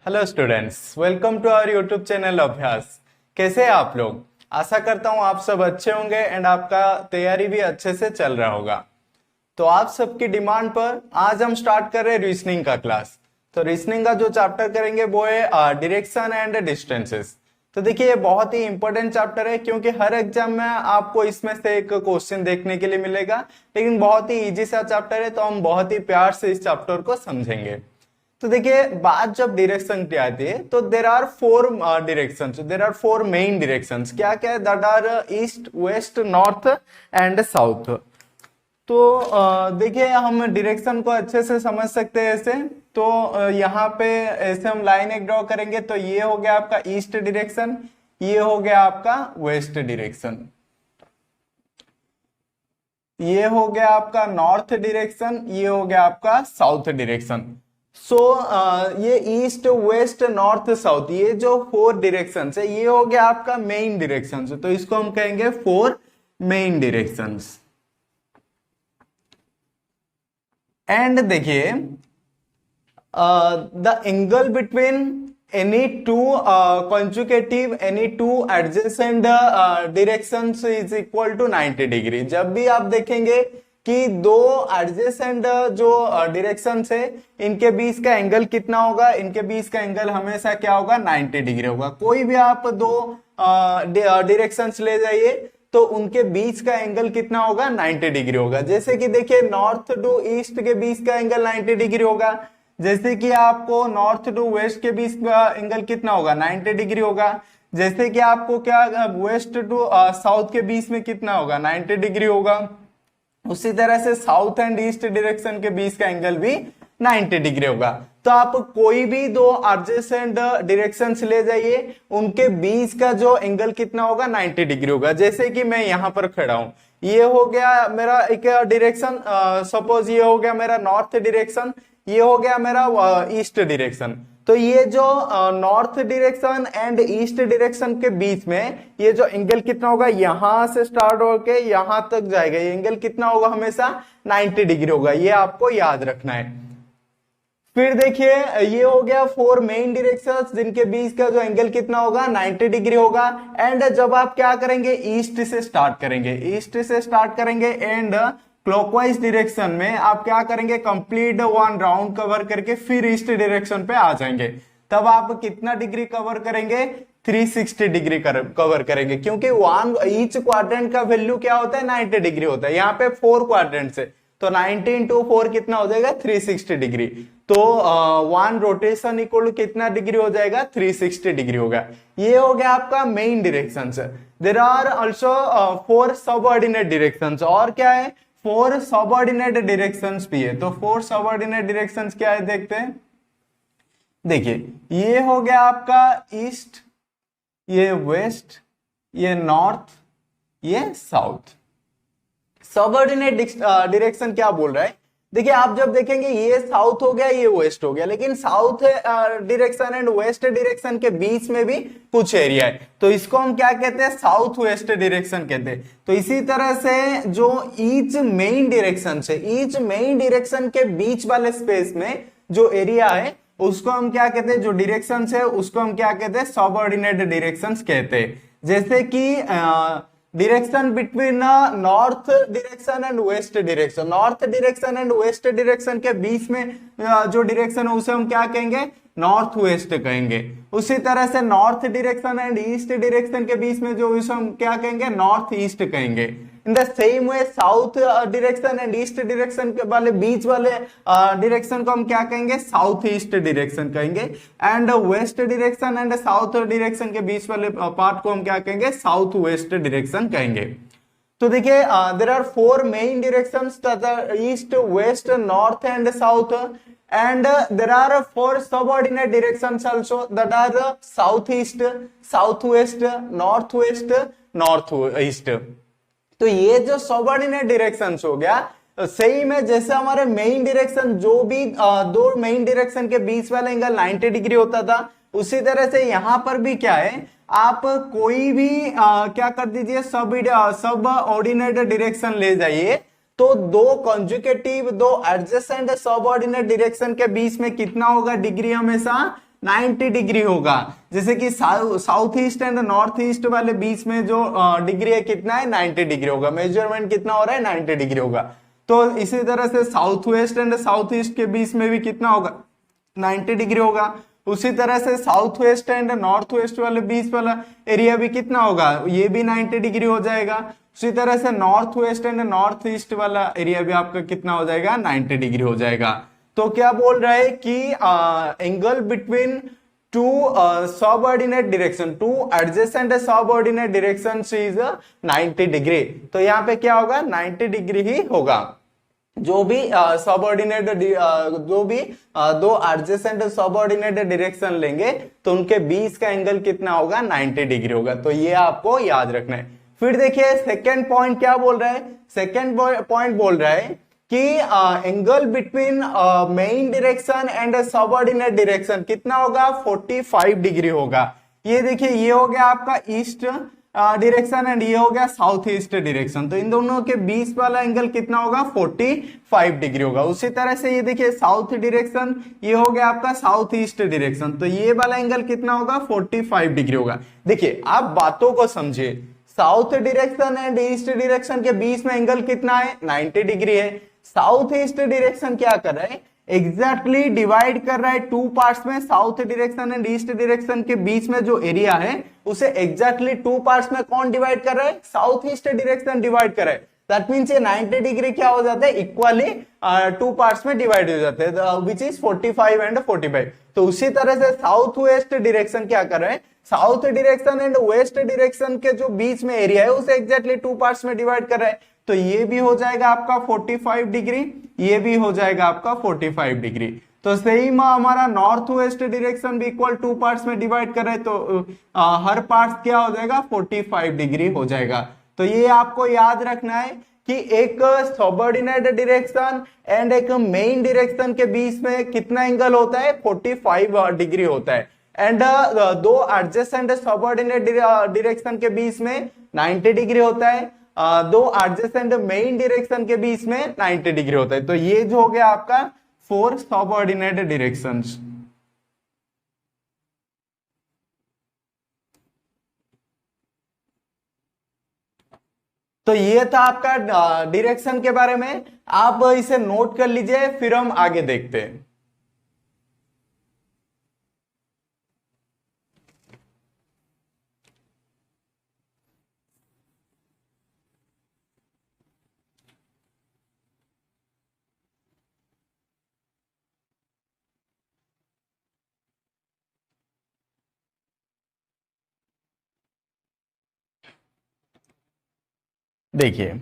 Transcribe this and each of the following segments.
Hello students, welcome to our YouTube channel Abhyas. कैसे हैं आप लोग? आशा करता हूं आप सब अच्छे होंगे एंड आपका तैयारी भी अच्छे से चल रहा होगा। तो आप सबकी डिमांड पर आज हम स्टार्ट कर रहे हैं रीजनिंग का क्लास। तो रीजनिंग का जो चैप्टर करेंगे वो है डायरेक्शन एंड डिस्टेंसेस। तो देखिए ये बहुत ही इंपॉर्टेंट चैप्टर है क्योंकि हर एग्जाम में आपको इसमें से एक क्वेश्चन देखने के लिए मिलेगा, लेकिन बहुत ही इजी सा चैप्टर है तो हम बहुत ही प्यार से इस चैप्टर को समझेंगे। तो देखिए बात जब डायरेक्शन की आती है तो there are four directions, there are four main directions. क्या क्या है? That are east, west, north and south. तो देखिए हम डायरेक्शन को अच्छे से समझ सकते हैं ऐसे। तो यहाँ पे ऐसे हम लाइन एक ड्रॉ करेंगे तो ये हो गया आपका ईस्ट डायरेक्शन, ये हो गया आपका वेस्ट डायरेक्शन, ये हो गया आपका नॉर्थ डायरेक्शन, ये हो गया आपका साउथ डायरेक्शन। सो ये ईस्ट, वेस्ट, नॉर्थ, साउथ, ये जो फोर डायरेक्शंस है ये हो गया आपका मेन डायरेक्शंस। तो इसको हम कहेंगे फोर मेन डायरेक्शंस। एंड देखिए the angle between any two consecutive, any two adjacent directions is equal to 90 degree. जब भी आप देखेंगे कि दो एडजेसेंट जो डायरेक्शंस है इनके बीच का एंगल कितना होगा, इनके बीच का एंगल हमेशा क्या होगा? 90 डिग्री होगा। कोई भी आप दो डायरेक्शंस ले जाइए तो उनके बीच का एंगल कितना होगा? 90 डिग्री होगा। जैसे कि देखिए नॉर्थ टू ईस्ट के बीच का एंगल 90 डिग्री होगा, जैसे कि आपको नॉर्थ टू वेस्ट के बीच का एंगल कितना होगा? 90 डिग्री होगा। जैसे कि आपको क्या वेस्ट टू साउथ के बीच में कितना होगा? 90 डिग्री होगा। उसी तरह से साउथ एंड ईस्ट डायरेक्शन के बीच का एंगल भी 90 डिग्री होगा। तो आप कोई भी दो एडजेसेंट डायरेक्शंस ले जाइए, उनके बीच का जो एंगल कितना होगा? 90 डिग्री होगा। जैसे कि मैं यहां पर खड़ा हूं, ये हो गया मेरा एक डायरेक्शन, सपोज ये हो गया मेरा नॉर्थ डायरेक्शन, ये हो गया मेरा ईस्ट डायरेक्शन। तो ये जो north direction and east direction के बीच में ये जो एंगल कितना होगा? यहां से स्टार्ट होके यहां तक जाएगा, ये एंगल कितना होगा? हमेशा 90 डिग्री होगा। ये आपको याद रखना है। फिर देखिए ये हो गया फोर मेन डायरेक्शंस जिनके बीच का जो एंगल कितना होगा? 90 डिग्री होगा। एंड जब आप क्या करेंगे? ईस्ट से स्टार्ट करेंगे, ईस्ट से स्टार्ट करेंगे एंड क्लॉकवाइज डायरेक्शन में आप क्या करेंगे? कंप्लीट वन राउंड कवर करके फिर ईस्ट डायरेक्शन पे आ जाएंगे। तब आप कितना डिग्री कवर करेंगे? 360 डिग्री कवर करेंगे, क्योंकि वन ईच क्वाड्रेंट का वैल्यू क्या होता है? 90 डिग्री होता है। यहाँ पे फोर क्वाड्रेंट्स है तो 90 इंटू 4 कितना हो जाएगा? 360 डिग्री। तो वन रोटेशन इक्वल कितना डिग्री हो जाएगा? 360 डिग्री होगा। ये हो गया आपका main direction. There are also four subordinate directions. और क्या है? फोर सबऑर्डिनेट डायरेक्शंस भी है। तो फोर सबऑर्डिनेट डायरेक्शंस क्या है देखते हैं। देखिए ये हो गया आपका ईस्ट, ये वेस्ट, ये नॉर्थ, ये साउथ। सबऑर्डिनेट डायरेक्शन क्या बोल रहा है? देखिए आप जब देखेंगे ये साउथ हो गया, ये वेस्ट हो गया, लेकिन south direction and west direction के बीच में भी कुछ एरिया है, तो इसको हम क्या कहते हैं? साउथ वेस्ट डायरेक्शन कहते हैं। तो इसी तरह से जो ईच मेन डायरेक्शन है, ईच मेन डायरेक्शन के बीच वाले स्पेस में जो एरिया है उसको हम क्या कहते हैं? जो डायरेक्शन है उसको हम क्या कहते हैं? सबऑर्डिनेट डायरेक्शन कहते हैं। जैसे कि direction between north direction and west direction, north direction and west direction के बीच में जो डायरेक्शन है उसे हम क्या कहेंगे? नॉर्थ वेस्ट कहेंगे। उसी तरह से north direction and east direction के बीच में जो उसे हम क्या कहेंगे? नॉर्थ ईस्ट कहेंगे। इन the same way south direction and east direction के वाले बीच वाले डायरेक्शन को हम क्या कहेंगे? साउथ ईस्ट डायरेक्शन कहेंगे। And west direction and south direction के बीच वाले पार्ट को हम क्या कहेंगे? साउथ वेस्ट डायरेक्शन कहेंगे। तो देखिए there are four main directions, east, west, north and south. And there are four subordinate directions also, that are southeast, southwest, northwest, northeast। तो ये जो सबऑर्डिनेट डायरेक्शंस हो गया सही में, जैसे हमारे मेन डायरेक्शन जो भी दो मेन डायरेक्शन के बीच वाला एंगल 90 डिग्री होता था, उसी तरह से यहां पर भी क्या है? आप कोई भी क्या कर दीजिए? सब ऑर्डिनेट डायरेक्शन ले जाइए तो दो कॉन्जुगेटिव, दो एडजेसेंट सबऑर्डिनेट डायरेक्शन के बीच में कितना होगा डिग्री? हमेशा 90 डिग्री होगा। जैसे कि south east and north east वाले बीच में जो डिग्री है कितना है 90 डिग्री होगा, मेजरमेंट कितना हो रहा है 90 डिग्री होगा। तो इसी तरह से south west and south east के बीच में भी कितना होगा 90 डिग्री होगा। उसी तरह से south west and north west वाले बीच वाला एरिया भी कितना होगा, ये भी 90 डिग्री हो जाएगा। उसी तरह से north west and north east वाला एरिया भी आपका कितना हो जाएगा 90 डिग्री हो जाएगा। तो क्या बोल रहा है कि angle between two subordinate direction, two adjacent subordinate direction is 90 degree. तो यहाँ पे क्या होगा 90 डिग्री ही होगा। जो भी सबऑर्डिनेट जो भी दो एडजेसेंट सबऑर्डिनेट डायरेक्शन लेंगे तो उनके बीच का एंगल कितना होगा 90 डिग्री होगा। तो ये आपको याद रखना है। फिर देखिए सेकंड पॉइंट क्या बोल रहा है, सेकंड पॉइंट बोल रहा है कि angle between main direction and subordinate direction कितना होगा 45 डिग्री होगा। ये देखिए ये हो गया आपका ईस्ट डायरेक्शन एंड ये हो गया साउथ ईस्ट डायरेक्शन, तो इन दोनों के बीच वाला एंगल कितना होगा 45 डिग्री होगा। उसी तरह से ये देखिए साउथ डायरेक्शन, ये हो गया आपका साउथ ईस्ट डायरेक्शन, तो ये वाला एंगल कितना होगा 45 डिग्री होगा। देखिए आप बातों को समझिए, south direction and east direction के बीच में एंगल कितना है 90 डिग्री है। साउथ ईस्ट डायरेक्शन क्या कर रहा है एग्जैक्टली डिवाइड कर रहा है टू पार्ट्स में। South direction and east direction के बीच में जो एरिया है उसे एग्जैक्टली टू पार्ट्स में कौन डिवाइड कर रहा है, साउथ ईस्ट डायरेक्शन डिवाइड कर रहा है। दैट मींस ये 90 डिग्री क्या हो जाता है इक्वली टू पार्ट्स में डिवाइड हो जाते हैं, विच इज 45 एंड 45। तो उसी तरह से साउथ वेस्ट डायरेक्शन क्या कर रहे हैं, south direction and west direction के जो बीच में एरिया है उसे एग्जैक्टली टू पार्ट्स में डिवाइड कर रहा है। तो ये भी हो जाएगा आपका 45 डिग्री, ये भी हो जाएगा आपका 45 डिग्री। तो सेम हमारा नॉर्थ वेस्ट डायरेक्शन भी इक्वल टू पार्ट्स में डिवाइड कर रहे हैं, तो हर पार्ट क्या हो जाएगा 45 डिग्री हो जाएगा। तो ये आपको याद रखना है कि एक सबऑर्डिनेट डायरेक्शन एंड एक मेन डायरेक्शन के बीच में कितना एंगल होता है 45 डिग्री होता है। एंड दो एडजेसेंट सबऑर्डिनेट डायरेक्शन के बीच में 90 डिग्री होता है, दो एडजेसेंट मेन डायरेक्शन के बीच में 90 डिग्री होता है। तो ये जो हो गया आपका 4 सबऑर्डिनेट डायरेक्शंस। तो ये था आपका डायरेक्शन के बारे में, आप इसे नोट कर लीजिए, फिर हम आगे देखते हैं। देखिए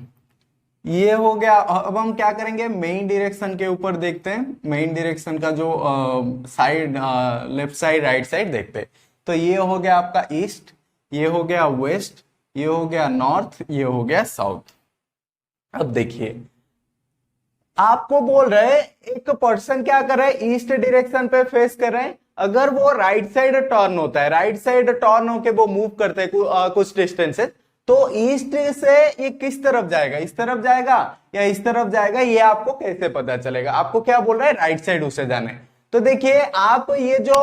ये हो गया। अब हम क्या करेंगे मेन डायरेक्शन के ऊपर देखते हैं। मेन डायरेक्शन का जो side left side right side देखते हैं। तो ये हो गया आपका ईस्ट, ये हो गया वेस्ट, ये हो गया नॉर्थ, ये हो गया साउथ। अब देखिए आपको बोल रहे एक पर्सन क्या कर रहा है ईस्ट डायरेक्शन पे फेस कर रहे हैं, अगर वो राइट साइड टर्न होता है, राइट साइड टर्न होके वो मूव करते हैं कुछ डिस्टेंसेस, तो ईस्ट से ये किस तरफ जाएगा, इस तरफ जाएगा या इस तरफ जाएगा, ये आपको कैसे पता चलेगा। आपको क्या बोल रहा है राइट साइड उसे जाने। तो देखिए आप ये जो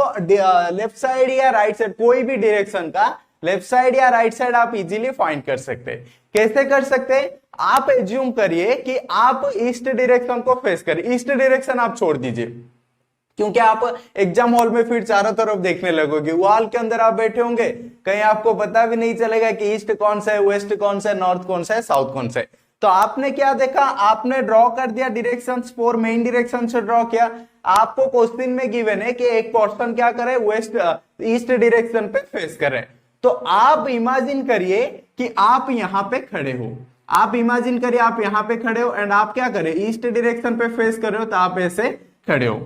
लेफ्ट साइड या राइट साइड कोई भी डायरेक्शन का लेफ्ट साइड या राइट साइड आप इजीली फाइंड कर सकते हैं। कैसे कर सकते हैं, आप एज्यूम करिए कि आप ईस्ट डायरेक्शन को फेस करिए, ईस्ट डायरेक्शन आप छोड़ दीजिए, क्योंकि आप एग्जाम हॉल में फिर चारों तरफ देखने लगोगे, वॉल के अंदर आप बैठे होंगे, कहीं आपको पता भी नहीं चलेगा कि ईस्ट कौन सा है, वेस्ट कौन सा है, नॉर्थ कौन सा है, साउथ कौन सा है। तो आपने क्या देखा, आपने ड्रॉ कर दिया डायरेक्शंस, 4 मेन डायरेक्शन से ड्रॉ किया। आपको क्वेश्चन में गिवन है कि एक पर्सन क्या करे वेस्ट ईस्ट डायरेक्शन पे फेस करे। तो आप इमेजिन करिए कि आप यहां पे खड़े हो, आप इमेजिन करिए आप यहां पे खड़े हो एंड आप क्या करें ईस्ट डायरेक्शन पे फेस कर रहे हो, तो आप ऐसे खड़े हो।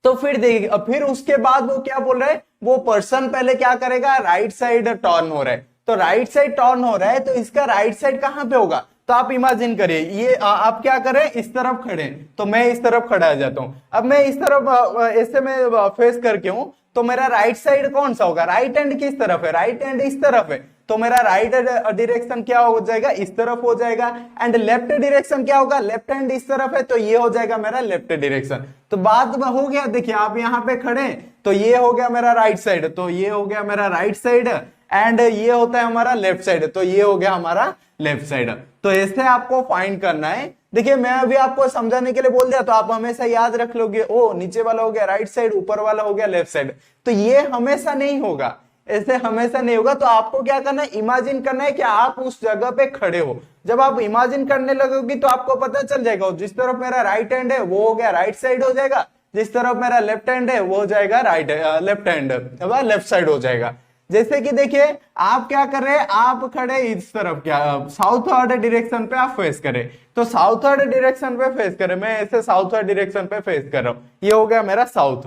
तो फिर देखिए फिर उसके बाद वो क्या बोल रहा है, वो पर्सन पहले क्या करेगा राइट साइड टर्न हो रहा है। तो राइट साइड टर्न हो रहा है तो इसका राइट साइड कहां पे होगा, तो आप इमेजिन करिए ये आप क्या करें इस तरफ खड़े, तो मैं इस तरफ खड़ा आ जाता हूं। अब मैं इस तरफ ऐसे में फेस करके हूं, तो मेरा राइट साइड कौन सा होगा, राइट हैंड किस तरफ है, राइट हैंड इस तरफ है। तो मेरा राइट डायरेक्शन क्या हो जाएगा, इस तरफ हो जाएगा। एंड लेफ्ट डायरेक्शन क्या होगा, लेफ्ट हैंड इस तरफ है, तो ये हो जाएगा मेरा लेफ्ट डायरेक्शन। तो बात में हो गया। देखिए आप यहाँ पे खड़े, तो ये हो गया मेरा राइट साइड, तो ये हो गया मेरा राइट साइड, एंड ये होता है हमारा लेफ्ट साइड, तो ये हो गया हमारा लेफ्ट साइड। तो ऐसे आपको फाइंड करना है। देखिए मैं अभी आपको समझाने के लिए बोल दिया, तो आप हमेशा याद रख लोगे, ओ नीचे वाला हो गया राइट साइड, ऊपर वाला हो गया लेफ्ट साइड। तो ये हमेशा नहीं होगा, ऐसे हमेशा नहीं होगा। तो आपको क्या करना है, इमेजिन करना है कि आप उस जगह पे खड़े हो। जब आप इमेजिन करने लगोगे तो आपको पता चल जाएगा, जिस तरफ मेरा राइट हैंड है वो हो गया राइट साइड हो जाएगा, जिस तरफ मेरा लेफ्ट हैंड है वो हो जाएगा लेफ्ट हैंड, लेफ्ट साइड हो जाएगा। जैसे कि देखिए आप क्या कर रहे हैं, आप खड़े इस तरफ, क्या साउथ वर्ड डायरेक्शन पे आप फेस करें, तो साउथ वर्ड डायरेक्शन पे फेस करें, मैं ऐसे साउथ वर्ड डायरेक्शन पे फेस कर रहा हूं, ये हो गया मेरा साउथ।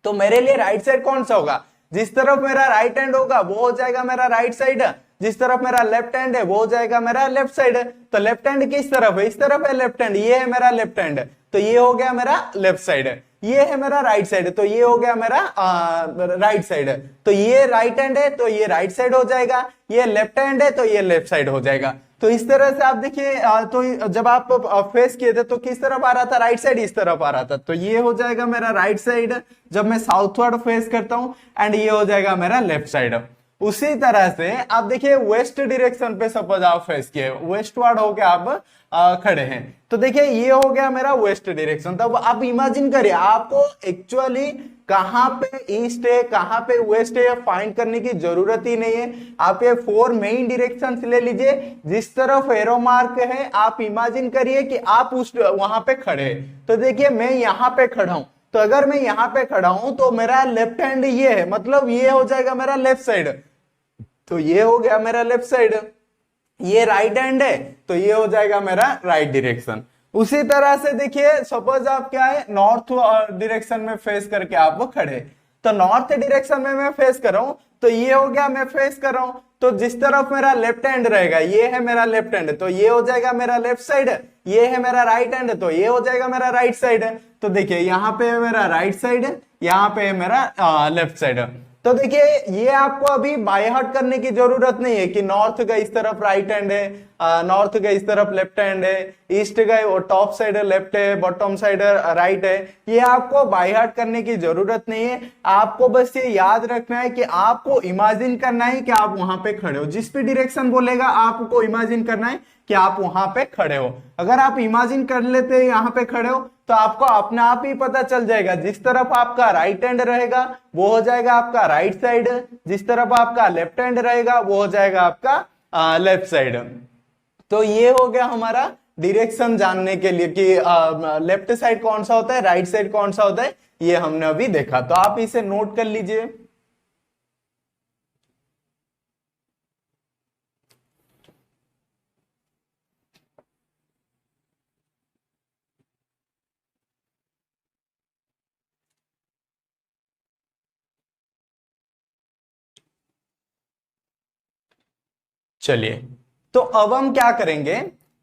तो मेरे लिए राइट साइड कौन सा होगा, जिस तरफ मेरा राइट हैंड होगा वो हो जाएगा मेरा राइट साइड, जिस तरफ मेरा लेफ्ट हैंड है वो हो जाएगा मेरा लेफ्ट साइड। तो लेफ्ट हैंड किस तरफ है, इस तरफ है लेफ्ट हैंड, ये है मेरा लेफ्ट हैंड, तो ये हो गया मेरा लेफ्ट साइड। ये है मेरा राइट साइड, तो ये हो गया मेरा राइट साइड। तो ये राइट हैंड है तो ये राइट साइड हो जाएगा, ये लेफ्ट हैंड है तो ये लेफ्ट साइड हो जाएगा। तो इस तरह से आप देखिए, तो जब आप फेस किए थे तो किस तरफ आ रहा था, राइट साइड इस तरफ आ रहा था, तो ये हो जाएगा मेरा राइट साइड जब मैं साउथवर्ड फेस करता हूं, एंड ये हो जाएगा मेरा लेफ्ट साइड। उसी तरह से आप देखिए वेस्ट डायरेक्शन पे सपोज आप फेस किए, वेस्टवर्ड होके आप खड़े हैं, तो देखिए ये हो गया मेरा वेस्ट डायरेक्शन। तब आप इमेजिन करिए, आपको एक्चुअली कहां पे ईस्ट है कहां पे वेस्ट है फाइंड करने की जरूरत ही नहीं है। आप ये 4 मेन डायरेक्शन ले लीजिए, जिस तरफ एरो मार्क है आप इमेजिन करिए कि आप उस वहां पे खड़े हैं। तो देखिए मैं यहाँ पे खड़ा हूं, तो अगर मैं यहाँ पे खड़ा हूं तो मेरा लेफ्ट हैंड ये है, मतलब ये हो जाएगा मेरा लेफ्ट साइड, तो ये हो गया मेरा लेफ्ट साइड। ये राइट हैंड है तो ये हो जाएगा मेरा राइट डायरेक्शन। उसी तरह से देखिए सपोज आप क्या है, नॉर्थ डायरेक्शन में फेस करके आप खड़े, तो नॉर्थ डायरेक्शन में मैं फेस कर रहा हूं, तो ये हो गया मैं फेस कर रहा हूं, तो जिस तरफ मेरा लेफ्ट हैंड रहेगा ये है मेरा लेफ्ट हैंड, तो ये हो जाएगा मेरा लेफ्ट साइड। ये है मेरा राइट हैंड, तो ये हो जाएगा मेरा राइट साइड। तो देखिए यहाँ पे है मेरा राइट साइड, यहाँ पे है मेरा लेफ्ट साइड। तो देखिए ये आपको अभी बाय हार्ट करने की जरूरत नहीं है कि नॉर्थ का इस तरफ राइट हैंड है, नॉर्थ का इस तरफ लेफ्ट हैंड है, ईस्ट का वो टॉप साइड लेफ्ट है, बॉटम साइड राइट है, ये आपको बाय हार्ट करने की जरूरत नहीं है। आपको बस ये याद रखना है कि आपको इमेजिन करना है कि आप वहां पे खड़े हो, जिस भी डायरेक्शन बोलेगा आपको इमेजिन करना है कि आप वहां पे खड़े हो। अगर आप इमेजिन कर लेते हैं यहाँ पे खड़े हो, तो आपको अपने आप ही पता चल जाएगा, जिस तरफ आपका राइट हैंड रहेगा वो हो जाएगा आपका राइट साइड, जिस तरफ आपका लेफ्ट हैंड रहेगा वो हो जाएगा आपका लेफ्ट साइड। तो ये हो गया हमारा डायरेक्शन जानने के लिए कि लेफ्ट साइड कौन सा होता है, राइट साइड कौन सा होता है, ये हमने अभी देखा। तो आप इसे नोट कर लीजिए। चलिए तो अब हम क्या करेंगे,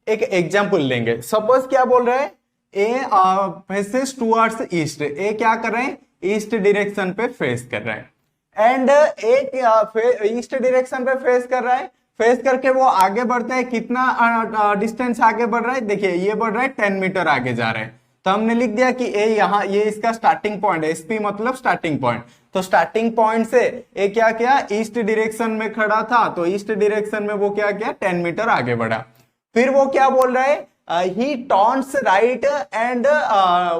एक एग्जाम्पल लेंगे। सपोज क्या बोल रहे हैं, ए फेसेस टुवर्ड्स ईस्ट, ए क्या कर रहे हैं, ईस्ट डायरेक्शन पे फेस कर रहे हैं, एंड एक ईस्ट डायरेक्शन पे फेस कर रहा है, फेस करके वो आगे बढ़ता है, कितना डिस्टेंस आगे बढ़ रहा है, देखिए ये बढ़ रहा है 10 मीटर आगे जा रहे हैं। तो हमने लिख दिया कि ए यहाँ, ये इसका स्टार्टिंग पॉइंट है, एसपी मतलब स्टार्टिंग पॉइंट। तो स्टार्टिंग पॉइंट से ए क्या किया, ईस्ट डायरेक्शन में खड़ा था, तो ईस्ट डायरेक्शन में वो क्या किया, 10 मीटर आगे बढ़ा। फिर वो क्या बोल रहा है, he turns right and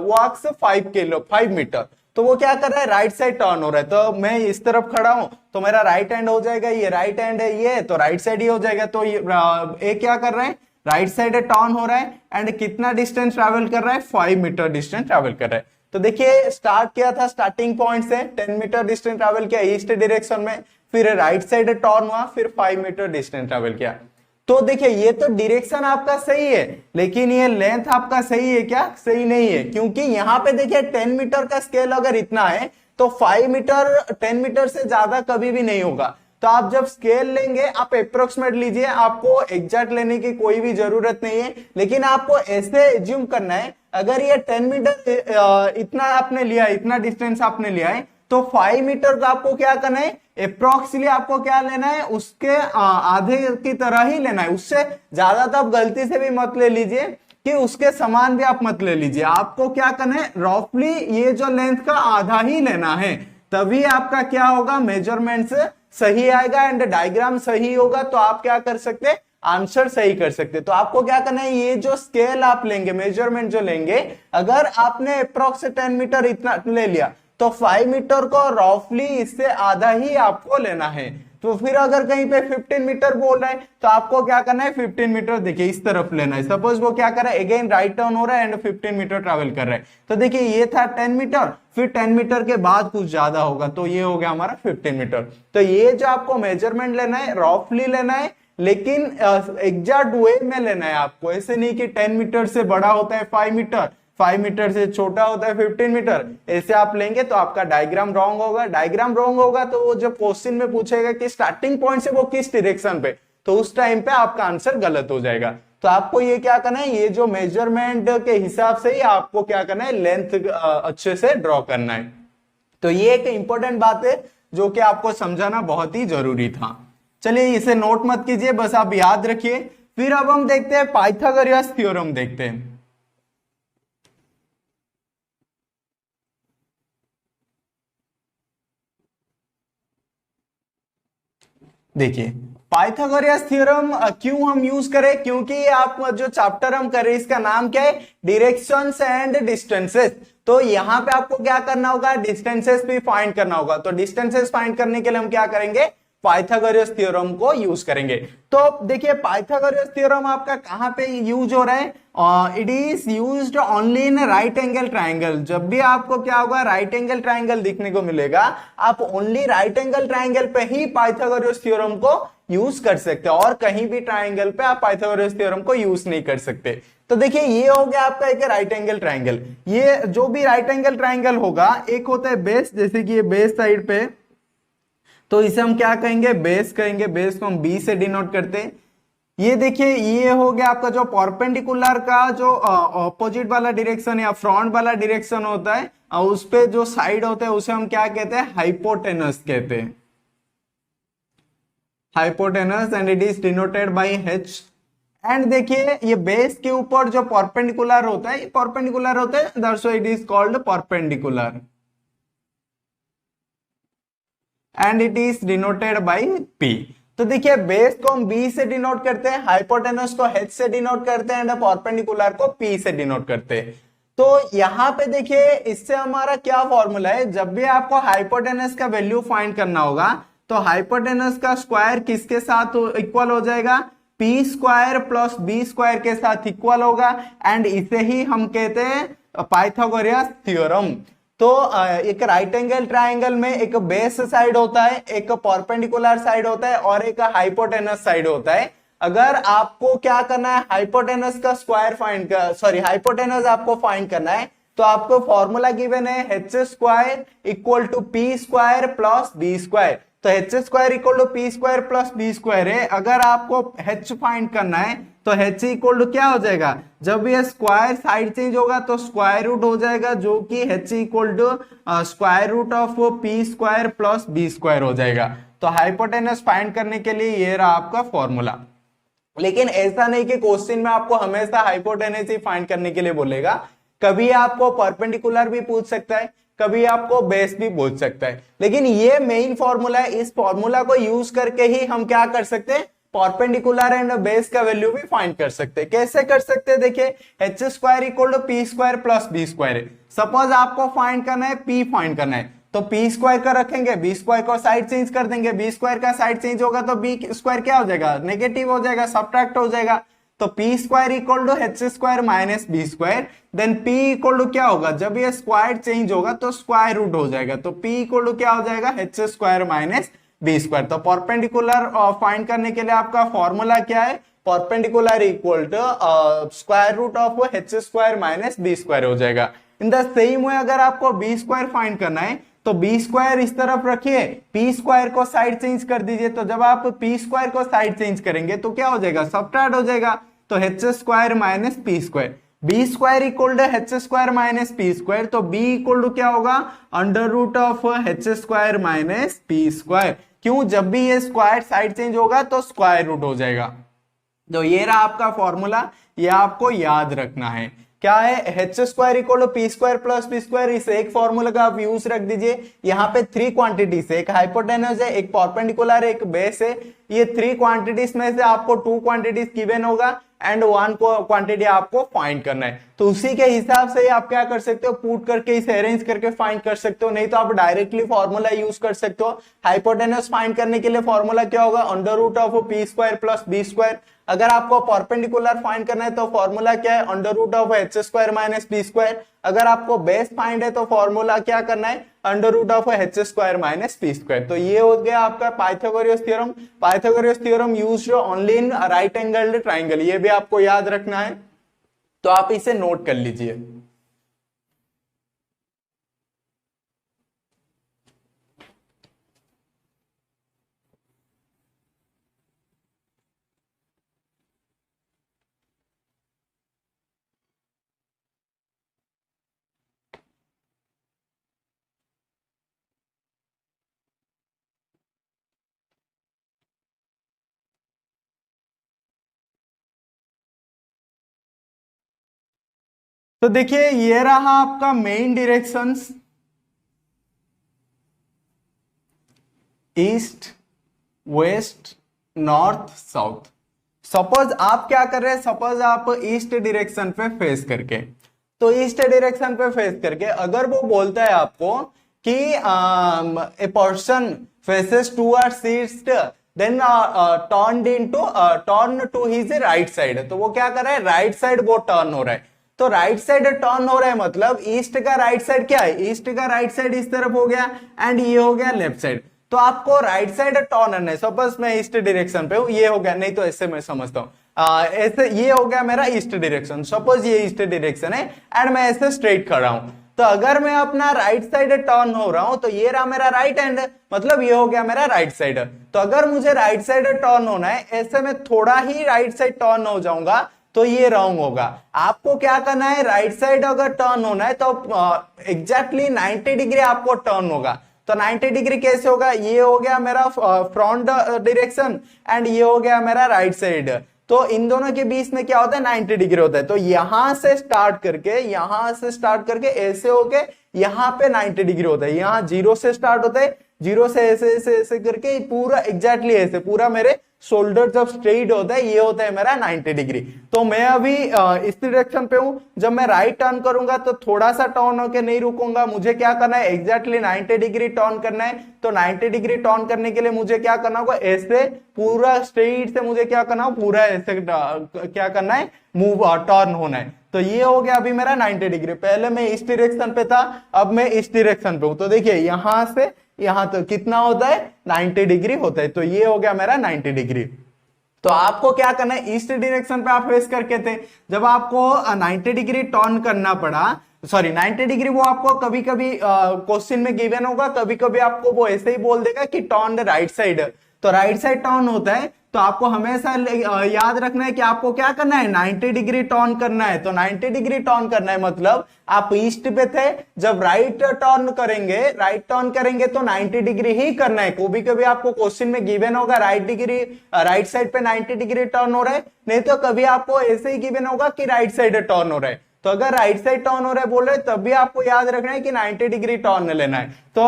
walks 5 metre. तो वो क्या कर रहा है, राइट साइड टर्न हो रहा है। तो मैं इस तरफ खड़ा हूं तो मेरा राइट हैंड हो जाएगा, ये राइट हैंड है, ये तो राइट साइड ही हो जाएगा। तो ये ए क्या कर रहा है, राइट साइड टर्न हो रहा है, एंड कितना डिस्टेंस ट्रैवल कर रहा है, 5 मीटर डिस्टेंस ट्रैवल कर रहा है। तो देखिए स्टार्ट किया था स्टार्टिंग पॉइंट से, 10 मीटर डिस्टेंस ट्रैवल किया ईस्ट डायरेक्शन में, फिर राइट साइड टर्न हुआ, फिर 5 मीटर डिस्टेंस ट्रैवल किया। तो देखिए ये तो डायरेक्शन आपका सही है, लेकिन ये लेंथ आपका सही है क्या, सही नहीं है, क्योंकि यहाँ पे देखिए 10 मीटर का स्केल अगर इतना है तो 5 मीटर 10 मीटर से ज्यादा कभी भी नहीं होगा। तो आप जब स्केल लेंगे आप अप्रोक्सीमेट लीजिए, आपको एग्जैक्ट लेने की कोई भी जरूरत नहीं है, लेकिन आपको ऐसे एज्यूम करना है, अगर ये 10 मीटर इतना आपने लिया, इतना डिस्टेंस आपने लिया है, तो 5 मीटर का आपको क्या करना है, अप्रोक्सीमेटली आपको क्या लेना है, उसके आधे की तरह ही लेना है, उससे ज्यादा तो आप गलती से भी मत ले लीजिए कि उसके समान भी आप मत ले लीजिए। आपको क्या करना है, रफली ये जो लेंथ का आधा ही लेना है, तभी आपका क्या होगा, मेजरमेंट सही आएगा एंड डायग्राम सही होगा, तो आप क्या कर सकते हैं, आंसर सही कर सकते। तो आपको क्या करना है, ये जो स्केल आप लेंगे, मेजरमेंट जो लेंगे, अगर आपने अप्रोक्स 10 मीटर इतना ले लिया तो 5 मीटर को रफली इससे आधा ही आपको लेना है। तो फिर अगर कहीं पे 15 मीटर बोल रहे हैं तो आपको क्या करना है, 15 मीटर देखिए इस तरफ लेना है। सपोज वो क्या कर रहा है, अगेन राइट टर्न हो रहा है एंड 15 मीटर ट्रैवल कर रहा है, तो देखिए ये था 10 मीटर, फिर 10 मीटर के बाद कुछ ज्यादा होगा, तो ये हो गया हमारा 15 मीटर। तो ये जो आपको मेजरमेंट लेना है रफली लेना है, लेकिन एग्जैक्ट वे में लेना है आपको। ऐसे नहीं कि 10 मीटर से बड़ा होता है 5 मीटर, 5 मीटर से छोटा होता है 15 मीटर, ऐसे आप लेंगे तो आपका डायग्राम रॉन्ग होगा। डायग्राम रॉन्ग होगा तो वो जब क्वेश्चन में पूछेगा कि स्टार्टिंग पॉइंट से वो किस डायरेक्शन पे, तो उस टाइम पे आपका आंसर गलत हो जाएगा। तो आपको ये क्या करना है, ये जो मेजरमेंट के हिसाब से ही आपको क्या करना है, लेंथ अच्छे से ड्रॉ करना है। तो ये एक इंपॉर्टेंट बात है जो कि आपको समझाना बहुत ही जरूरी था। चलिए इसे नोट मत कीजिए, बस आप याद रखिए। फिर अब हम देखते हैं पाइथागोरस थ्योरम देखते हैं। देखिए पाइथागोरस थ्योरम क्यों हम यूज करें, क्योंकि आप जो चैप्टर हम करें इसका नाम क्या है, डायरेक्शंस एंड डिस्टेंसेस। तो यहाँ पे आपको क्या करना होगा, डिस्टेंसेस भी फाइंड करना होगा। तो डिस्टेंसेस फाइंड करने के लिए हम क्या करेंगे, पाइथागोरस थ्योरम को यूज करेंगे। तो देखिए पाइथागोरस थ्योरम आपका कहां पे यूज हो रहा है, it is used only in right angle triangle. जब भी आपको क्या होगा, राइट एंगल ट्राइंगल दिखने को मिलेगा, आप ओनली राइट एंगल ट्राइंगल पे ही पाइथागोरस थ्योरम को यूज कर सकते हैं, और कहीं भी ट्राइंगल पे आप पाइथागोरस थ्योरम को यूज नहीं कर सकते। तो देखिए ये हो गया आपका एक राइट एंगल ट्राइंगल। ये जो भी राइट एंगल ट्राइंगल होगा, एक होता है बेस, जैसे कि ये बेस साइड पे, तो इसे हम क्या कहेंगे, बेस कहेंगे। बेस को हम बी से डिनोट करते हैं। ये देखिए ये हो गया आपका जो परपेंडिकुलर का जो ऑपोजिट वाला डायरेक्शन या फ्रंट वाला डायरेक्शन होता है, उस पे जो साइड होता है उसे हम क्या कहते हैं, हाइपोटेनस कहते हैं, hypotenuse, and it is denoted by H. And देखिए ये बेस के ऊपर जो परपेंडिकुलर होता है, परपेंडिकुलर होता है, that's why it is called perpendicular, and it is denoted by P। तो देखिए बेस को हम B से डिनोट करते हैं, हाइपोटेनस को H से डिनोट करते हैं, एंड परपेंडिकुलर को P से डिनोट करते हैं। तो यहां पे देखिए इससे हमारा क्या फॉर्मूला है, जब भी आपको हाइपोटेनस का वैल्यू फाइंड करना होगा तो हाइपोटेनस का स्क्वायर किसके साथ इक्वल हो जाएगा, P square plus B square के साथ इक्वल होगा, एंड इसे ही हम कहते हैं पाइथागोरस थ्योरम। तो एक राइट एंगल ट्राइंगल में एक बेस साइड होता है, एक परपेंडिकुलर साइड होता है, और एक हाइपोटेनस साइड होता है। अगर आपको क्या करना है, हाइपोटेनस का स्क्वायर फाइंड कर, सॉरी हाइपोटेनस आपको फाइंड करना है, तो आपको फॉर्मूला गिवन है H square equal to P square plus B square. तो H square equal to P square plus B square है। अगर आपको एच फाइंड करना है तो एच इक्वल टू क्या हो जाएगा, जब ये स्क्वायर साइड चेंज होगा तो स्क्वायर रूट हो जाएगा, जो कि H equal to square root of P square plus B square हो जाएगा। तो हाइपोटेनस फाइंड करने के लिए ये रहा आपका फॉर्मूला। लेकिन ऐसा नहीं कि क्वेश्चन में आपको हमेशा हाइपोटेनस ही फाइंड करने के लिए बोलेगा, कभी आपको परपेंडिकुलर भी पूछ सकता है, कभी आपको बेस भी पूछ सकता है। लेकिन ये मेन फॉर्मूला है, इस फॉर्मूला को यूज करके ही हम क्या कर सकते हैं, परपेंडिकुलर एंड बेस का वैल्यू भी फाइंड कर सकते हैं। कैसे कर सकते हैं, देखिए H square equal to P square plus B square है। सपोज आपको फाइंड करना है, पी फाइंड करना है, तो पी स्क्वायर का रखेंगे, बी स्क्वायर को साइड चेंज कर देंगे, बी स्क्वायर का साइड चेंज होगा तो बी स्क्वायर क्या हो जाएगा, नेगेटिव हो जाएगा, सबट्रैक्ट हो जाएगा। तो P square equal to H square minus B square, then P equal to क्या होगा, जब ये स्क्वायर चेंज होगा तो स्क्वायर रूट हो जाएगा, तो पी इक्वल टू क्या हो जाएगा, H square minus B square. तो परपेंडिकुलर फाइंड करने के लिए आपका फॉर्मूला क्या है, perpendicular equal to square root of H square minus B square हो जाएगा। इन द सेम वे अगर आपको बी स्क्वायर फाइंड करना है तो बी स्क्वायर इस तरफ रखिए, पी स्क्वायर को साइड चेंज कर दीजिए। तो जब आप पी स्क्वायर को साइड चेंज करेंगे तो क्या हो जाएगा, सबट्रैक्ट हो जाएगा, तो H square minus P square. B square equal to H square minus P square, तो बी इक्वल टू क्या होगा, under root of H square minus P square. क्यों, जब भी ये स्क्वायर साइड चेंज होगा तो स्क्वायर रूट हो जाएगा। तो ये रहा आपका फॉर्मूला, ये आपको याद रखना है। क्या है, H square equal to P square plus B square. इस एक फॉर्मूला का आप यूज रख दीजिए। यहाँ पे 3 क्वांटिटीज है, एक हाइपोटेनस है, एक परपेंडिकुलर है, एक बेस है। ये 3 क्वांटिटीज में से आपको 2 क्वांटिटीज गिवन होगा एंड 1 क्वांटिटी आपको फाइंड करना है। तो उसी के हिसाब से आप क्या कर सकते हो, पुट करके इसे अरेंज करके फाइंड कर सकते हो, नहीं तो आप डायरेक्टली फॉर्मूला यूज कर सकते हो। हाइपोटेनस फाइंड करने के लिए फॉर्मूला क्या होगा, under root of P square plus B square. अगर आपको परपेंडिकुलर फाइंड करना है तो फॉर्मूला क्या है, under root of H square minus B square. अगर आपको बेस फाइंड है तो फॉर्मूला क्या करना है, under root of H square minus B square. तो ये हो गया आपका Pythagoras theorem. Pythagoras theorem used only in right angled triangle, ये भी आपको याद रखना है, तो आप इसे नोट कर लीजिए। तो देखिए ये रहा आपका main directions, east west north south. Suppose आप क्या कर रहे हैं, सपोज आप ईस्ट डायरेक्शन पे फेस करके, तो ईस्ट डायरेक्शन पे फेस करके अगर वो बोलता है आपको कि a person faces towards east then turn to his right side, तो वो क्या कर रहा है, राइट साइड वो टर्न हो रहा है। तो राइट साइड टर्न हो रहा है मतलब ईस्ट का राइट साइड क्या है, ईस्ट का राइट साइड इस तरफ हो गया एंड ये हो गया लेफ्ट साइड। तो आपको राइट साइड टर्न करना है। सपोज मैं ईस्ट डायरेक्शन पे हूं, ये हो गया, नहीं तो ऐसे मैं समझता हूं, ऐसे ये हो गया मेरा ईस्ट डायरेक्शन। सपोज ये ईस्ट डायरेक्शन है एंड मैं ऐसे स्ट्रेट खड़ा हूं, तो अगर मैं अपना राइट साइड टर्न हो रहा हूं तो ये रहा मेरा राइट हैंड, मतलब ये हो गया मेरा राइट साइड। तो अगर मुझे राइट साइड टर्न होना है, ऐसे में थोड़ा ही राइट साइड टर्न हो जाऊंगा तो ये रॉन्ग होगा। आपको क्या करना है, राइट साइड अगर टर्न होना है तो एग्जैक्टली 90 डिग्री आपको टर्न होगा। तो 90 डिग्री कैसे होगा, ये हो गया मेरा फ्रंट डायरेक्शन एंड ये हो गया मेरा राइट साइड। तो इन दोनों के बीच में क्या होता है, 90 डिग्री होता है। तो यहां से स्टार्ट करके ऐसे होके यहां पे 90 डिग्री होता है। यहां 0 से स्टार्ट होता है, 0 से ऐसे ऐसे ऐसे करके पूरा एग्जैक्टली ऐसे पूरा मेरे शोल्डर जब स्ट्रेट होता है, ये होता है मेरा 90 डिग्री। तो मैं अभी इस डायरेक्शन पे हूं, जब मैं राइट टर्न करूंगा तो थोड़ा सा टर्न होके नहीं रुकूंगा, मुझे क्या करना है, एग्जैक्टली 90 डिग्री टर्न करना है। तो 90 डिग्री टर्न करने के लिए मुझे क्या करना होगा, ऐसे पूरा स्ट्रेट से मुझे क्या करना होगा, पूरा ऐसे क्या करना है, मूव टर्न होना है। तो ये हो गया अभी मेरा 90 डिग्री। पहले मैं इस डायरेक्शन पे था, अब मैं इस डायरेक्शन पे हूं। तो देखिए यहां से यहां तो कितना होता है, 90 डिग्री होता है। तो ये हो गया मेरा 90 डिग्री। तो आपको क्या करना है, ईस्ट डायरेक्शन पे आप फेस करके थे, जब आपको 90 डिग्री टर्न करना पड़ा, सॉरी 90 डिग्री वो आपको कभी कभी क्वेश्चन में गिवन होगा, कभी कभी आपको वो ऐसे ही बोल देगा कि टर्न राइट साइड। तो राइट साइड टर्न होता है, तो आपको हमेशा याद रखना है कि आपको क्या करना है, 90 डिग्री टर्न करना है। तो 90 डिग्री टर्न करना है मतलब आप ईस्ट पे थे, जब राइट टर्न करेंगे तो 90 डिग्री ही करना है। कभी कभी आपको क्वेश्चन में गिवन होगा राइट साइड पे 90 डिग्री टर्न हो रहा है, नहीं तो कभी आपको ऐसे ही गिवन होगा कि राइट साइड टर्न हो रहा है। तो अगर राइट साइड टर्न हो रहा है बोल रहे तब भी आपको याद रखना है कि 90 डिग्री टर्न लेना है। तो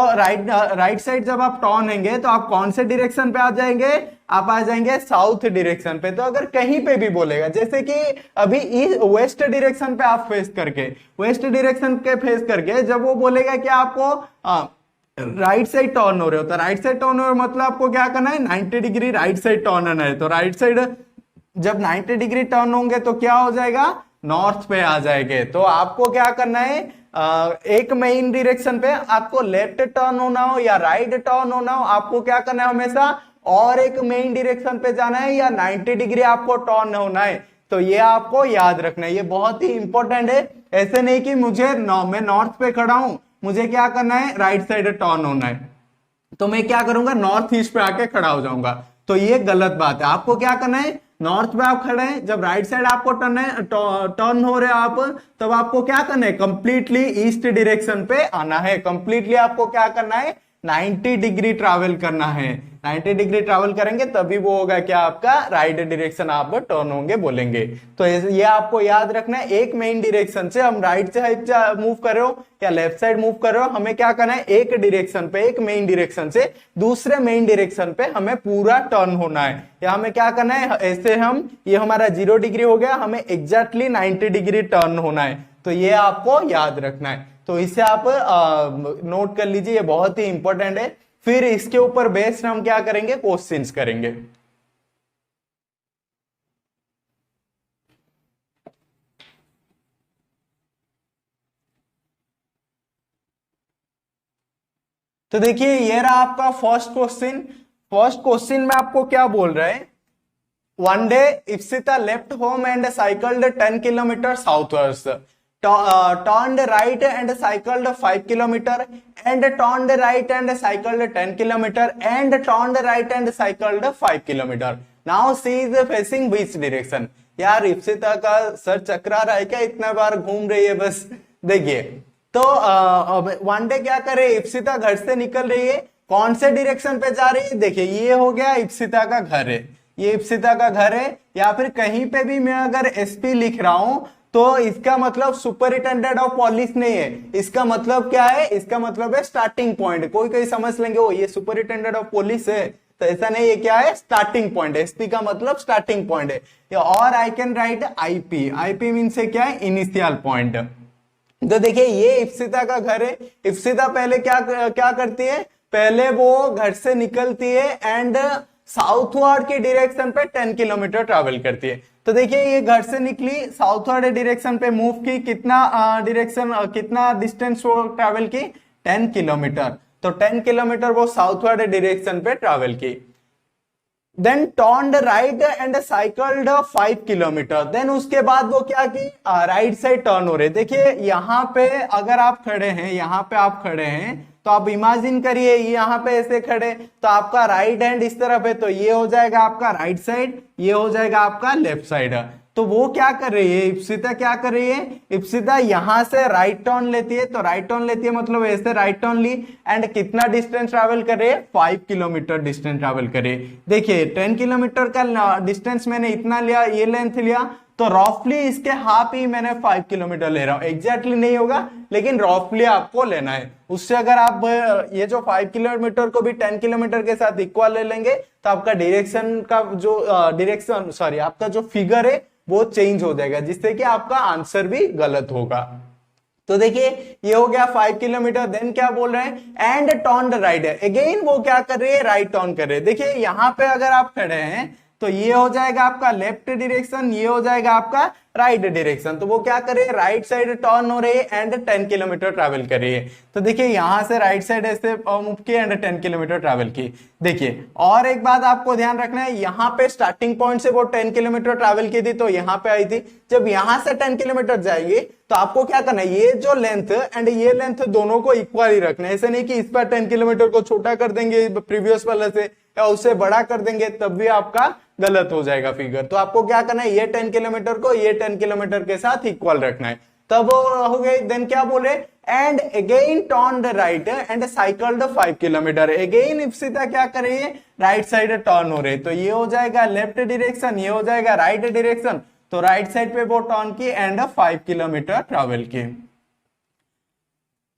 राइट साइड जब आप टर्न होंगे तो आप कौन से डायरेक्शन पे आ जाएंगे, आप आ जाएंगे साउथ डायरेक्शन पे। तो अगर कहीं पे भी बोलेगा, जैसे कि अभी वेस्ट डायरेक्शन पे आप फेस करके जब वो बोलेगा कि आपको राइट साइड टर्न हो रहे हो, तो राइट साइड टर्न हो रहे हो मतलब आपको क्या करना है, 90 डिग्री राइट साइड टर्न होना है। तो राइट साइड जब 90 डिग्री टर्न होंगे तो क्या हो जाएगा, नॉर्थ पे आ जाएंगे। तो आपको क्या करना है, एक मेन डायरेक्शन पे आपको लेफ्ट टर्न होना हो या राइट टर्न होना हो, आपको क्या करना है हमेशा और एक मेन डायरेक्शन पे जाना है या 90 डिग्री आपको टर्न होना है। तो ये आपको याद रखना है, ये बहुत ही इंपॉर्टेंट है। ऐसे नहीं कि मैं नॉर्थ पे खड़ा हूं, मुझे क्या करना है, राइट साइड टर्न होना है, तो मैं क्या करूंगा, नॉर्थ ईस्ट पे आके खड़ा हो जाऊंगा। तो ये गलत बात है। आपको क्या करना है, नॉर्थ पे आप खड़े हैं, जब राइट साइड आपको टर्न हो रहे हो आप, तब आपको क्या करना है, कंप्लीटली ईस्ट डायरेक्शन पे आना है। कंप्लीटली आपको क्या करना है, 90 डिग्री ट्रैवल करना है। 90 डिग्री ट्रैवल करेंगे तभी वो होगा क्या, आपका राइट डायरेक्शन आप टर्न होंगे बोलेंगे। तो ये आपको याद रखना है, एक मेन डायरेक्शन से हम राइट साइड मूव कर रहे हो या लेफ्ट साइड मूव कर रहे हो, हमें क्या करना है, एक डायरेक्शन पे, एक मेन डायरेक्शन से दूसरे मेन डायरेक्शन पे हमें पूरा टर्न होना है। या हमें क्या करना है, ऐसे हम, ये हमारा 0 डिग्री हो गया, हमें एग्जैक्टली 90 डिग्री टर्न होना है। तो ये आपको याद रखना है। तो इसे आप नोट कर लीजिए, ये बहुत ही इंपॉर्टेंट है। फिर इसके ऊपर बेस्ड हम क्या करेंगे, क्वेश्चंस करेंगे। तो देखिए ये रहा आपका फर्स्ट क्वेश्चन। फर्स्ट क्वेश्चन में आपको क्या बोल रहा है, one day Ipsita left home and cycled 10 kilometre southwards, turned right and cycled 5 kilometer and turned right and cycled 10 kilometer and turned right and cycled 5 kilometer. Now she is facing which direction? यार इप्सिता का sir चकरा रहा है क्या, इतना बार घूम रही है बस। देखिए तो वन डे क्या करे, इप्सिता घर से निकल रही है, कौन से डायरेक्शन पे जा रही है, देखिए ये हो गया इप्सिता का घर है, ये इप्सिता का घर है। या फिर कहीं पे भी मैं अगर एसपी लिख रहा हूं तो इसका मतलब सुपरिटेंडेंट ऑफ पुलिस नहीं है, इसका मतलब क्या है, इसका मतलब है स्टार्टिंग पॉइंट। कोई कोई समझ लेंगे वो ये सुपरिटेंडेंट ऑफ पुलिस है, तो ऐसा नहीं, ये क्या है, स्टार्टिंग पॉइंट है। एसपी का मतलब स्टार्टिंग पॉइंट है। और I can write IP, IP mean से क्या है, इनिशियल पॉइंट। तो देखिए ये इप्सिता का घर है। इप्सिता पहले क्या क्या करती है, पहले वो घर से निकलती है एंड साउथवर्ड के डायरेक्शन पे 10 किलोमीटर ट्रैवल करती है। तो देखिए ये घर से निकली, साउथवर्ड डायरेक्शन पे मूव की, कितना डायरेक्शन कितना डिस्टेंस वो ट्रैवल की, 10 किलोमीटर। तो 10 किलोमीटर वो साउथवर्ड डायरेक्शन पे ट्रैवल की। Then turned right and cycled 5 kilometre. Then उसके बाद वो क्या की, राइट साइड टर्न हो रहे। देखिए यहाँ पे अगर आप खड़े हैं, यहाँ पे आप खड़े हैं, तो आप इमेजिन करिए यहाँ पे ऐसे खड़े, तो आपका राइट हैंड इस तरफ है, तो ये हो जाएगा आपका राइट साइड, ये हो जाएगा आपका लेफ्ट साइड। तो वो क्या कर रही है, इप्सिता क्या कर रही है, इप्सिता यहां से राइट टर्न लेती है। तो राइट टर्न लेती है मतलब ऐसे राइट टर्न ली एंड कितना डिस्टेंस ट्रैवल कर रही है, 5 किलोमीटर डिस्टेंस ट्रैवल करे। देखिए 10 किलोमीटर का डिस्टेंस मैंने इतना लिया, ये लेंथ लिया, तो रफली इसके हाफ ही मैंने 5 किलोमीटर ले रहा हूं। एग्जैक्टली नहीं होगा लेकिन रफली आपको लेना है। उससे अगर आप ये जो 5 किलोमीटर को भी 10 किलोमीटर के साथ इक्वल ले लेंगे तो आपका डायरेक्शन का जो आपका जो फिगर है वो चेंज हो जाएगा, जिससे कि आपका आंसर भी गलत होगा। तो देखिए ये हो गया 5 किलोमीटर। देन क्या बोल रहे हैं, एंड टर्न राइट है, अगेन वो क्या कर रही है, राइट टर्न कर रहे हैं। देखिए यहाँ पे अगर आप खड़े हैं तो ये हो जाएगा आपका लेफ्ट डायरेक्शन, ये हो जाएगा आपका राइट डायरेक्शन। तो वो क्या करे, राइट साइड टर्न हो रही है एंड 10 किलोमीटर ट्रैवल कर रही है। तो देखिए यहां से राइट साइड ऐसे मूव की एंड 10 किलोमीटर ट्रैवल की। देखिए और एक बात आपको ध्यान रखना है, यहाँ पे स्टार्टिंग पॉइंट से वो 10 किलोमीटर ट्रैवल की थी, तो यहाँ पे आई थी। जब यहां से 10 किलोमीटर जाएंगे तो आपको क्या करना है, ये जो लेंथ एंड ये लेंथ दोनों को इक्वल ही रखना है। ऐसे नहीं कि इस पर 10 किलोमीटर को छोटा कर देंगे प्रीवियस वाले से या उससे बड़ा कर देंगे, तब भी आपका गलत हो जाएगा फिगर। तो आपको क्या करना है, ये 10 किलोमीटर को ये 10 किलोमीटर के साथ इक्वल रखना है, तब हो गए। देन क्या बोले, and again turn right and cycled 5 kilometre. Again Ipsita क्या कर रही है, राइट साइड टर्न हो रही है। तो ये हो जाएगा लेफ्ट डायरेक्शन, ये हो जाएगा राइट डायरेक्शन। तो राइट साइड पे वो टर्न की एंड 5 किलोमीटर ट्रैवल की।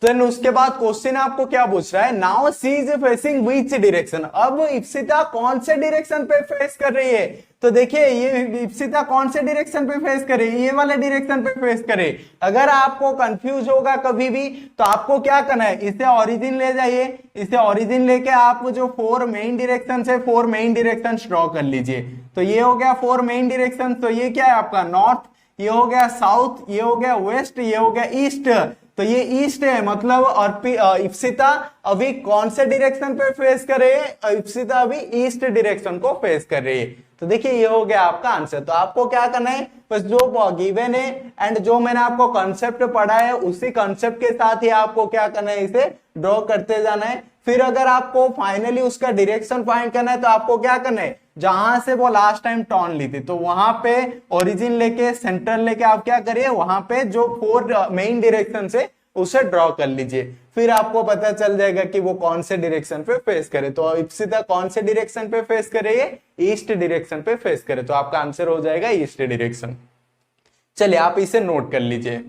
तो उसके बाद क्वेश्चन आपको क्या पूछ रहा है, now she is facing which direction. अब इप्सिता कौन से डायरेक्शन पे फेस कर रही है, तो देखिए ये इप्सिता कौन से डायरेक्शन पे फेस करे, ये वाले डायरेक्शन पे फेस करे। अगर आपको कंफ्यूज होगा कभी भी तो आपको क्या करना है, इसे ओरिजिन ले जाइए, इसे ओरिजिन लेके आप जो 4 मेन डायरेक्शन से 4 मेन डायरेक्शन ड्रॉ कर लीजिए। तो ये हो गया 4 मेन डायरेक्शन। तो ये क्या है आपका नॉर्थ, ये हो गया साउथ, ये हो गया वेस्ट, ये हो गया ईस्ट। तो ये ईस्ट है मतलब, और इप्सिता अभी कौन से डायरेक्शन पे फेस कर रही है, इप्सिता अभी ईस्ट डायरेक्शन को फेस कर रही है। तो देखिए ये हो गया आपका आंसर। तो आपको क्या करना है, बस जो गिवन है एंड जो मैंने आपको कॉन्सेप्ट पढ़ा है उसी कॉन्सेप्ट के साथ ही आपको क्या करना है, इसे ड्रॉ करते जाना है। फिर अगर आपको फाइनली उसका डायरेक्शन फाइंड करना है तो आपको क्या करना है, जहां से वो लास्ट टाइम टर्न ली थी तो वहां पे ओरिजिन लेके सेंटर लेके आप क्या करिए, वहां पे जो 4 मेन डायरेक्शन से उसे ड्रॉ कर लीजिए, फिर आपको पता चल जाएगा कि वो कौन से डायरेक्शन पे फेस करे। तो इप्सिता कौन से डायरेक्शन पे फेस करे, ईस्ट डायरेक्शन पे फेस करे, तो आपका आंसर हो जाएगा ईस्ट डायरेक्शन। चलिए आप इसे नोट कर लीजिए।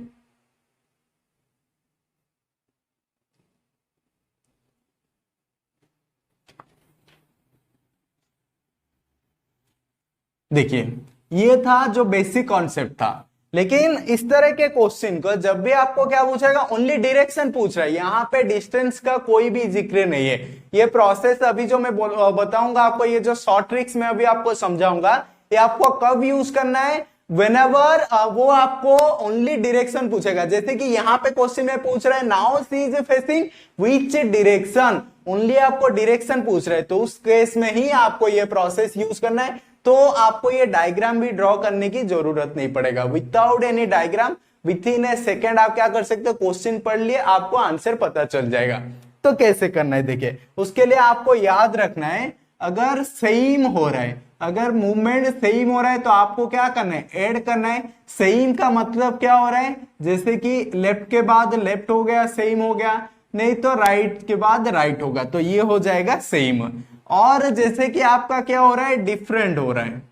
देखिए ये था जो बेसिक कॉन्सेप्ट था, लेकिन इस तरह के क्वेश्चन को जब भी आपको क्या पूछेगा, ओनली डायरेक्शन पूछ रहा है, यहाँ पे डिस्टेंस का कोई भी जिक्र नहीं है। ये प्रोसेस अभी जो मैं बताऊंगा आपको, ये जो शॉर्ट ट्रिक्स मैं अभी आपको समझाऊंगा, ये आपको कब यूज करना है, व्हेनेवर वो आपको ओनली डायरेक्शन पूछेगा। जैसे कि यहाँ पे क्वेश्चन में पूछ रहा है now she is facing which direction, only आपको डायरेक्शन पूछ रहा है, तो उस केस में ही आपको ये प्रोसेस यूज करना है। तो आपको ये डायग्राम भी ड्रॉ करने की जरूरत नहीं पड़ेगा, without any diagram with in A second आप क्या कर सकते हो, क्वेश्चन पढ़ लिए आपको आंसर पता चल जाएगा। तो कैसे करना है देखिए, उसके लिए आपको याद रखना है, अगर सेम हो रहा है, अगर मूवमेंट सेम हो रहा है तो आपको क्या करना है, ऐड करना है। सेम का मतलब क्या हो रहा है, जैसे कि लेफ्ट के बाद लेफ्ट हो गया, सेम हो गया, नहीं तो राइट के बाद राइट होगा, तो ये हो जाएगा सेम। और जैसे कि आपका क्या हो रहा है, डिफरेंट हो रहा है,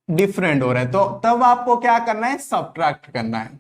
डिफरेंट हो रहा है, तो तब आपको क्या करना है, सब्ट्रैक्ट करना है।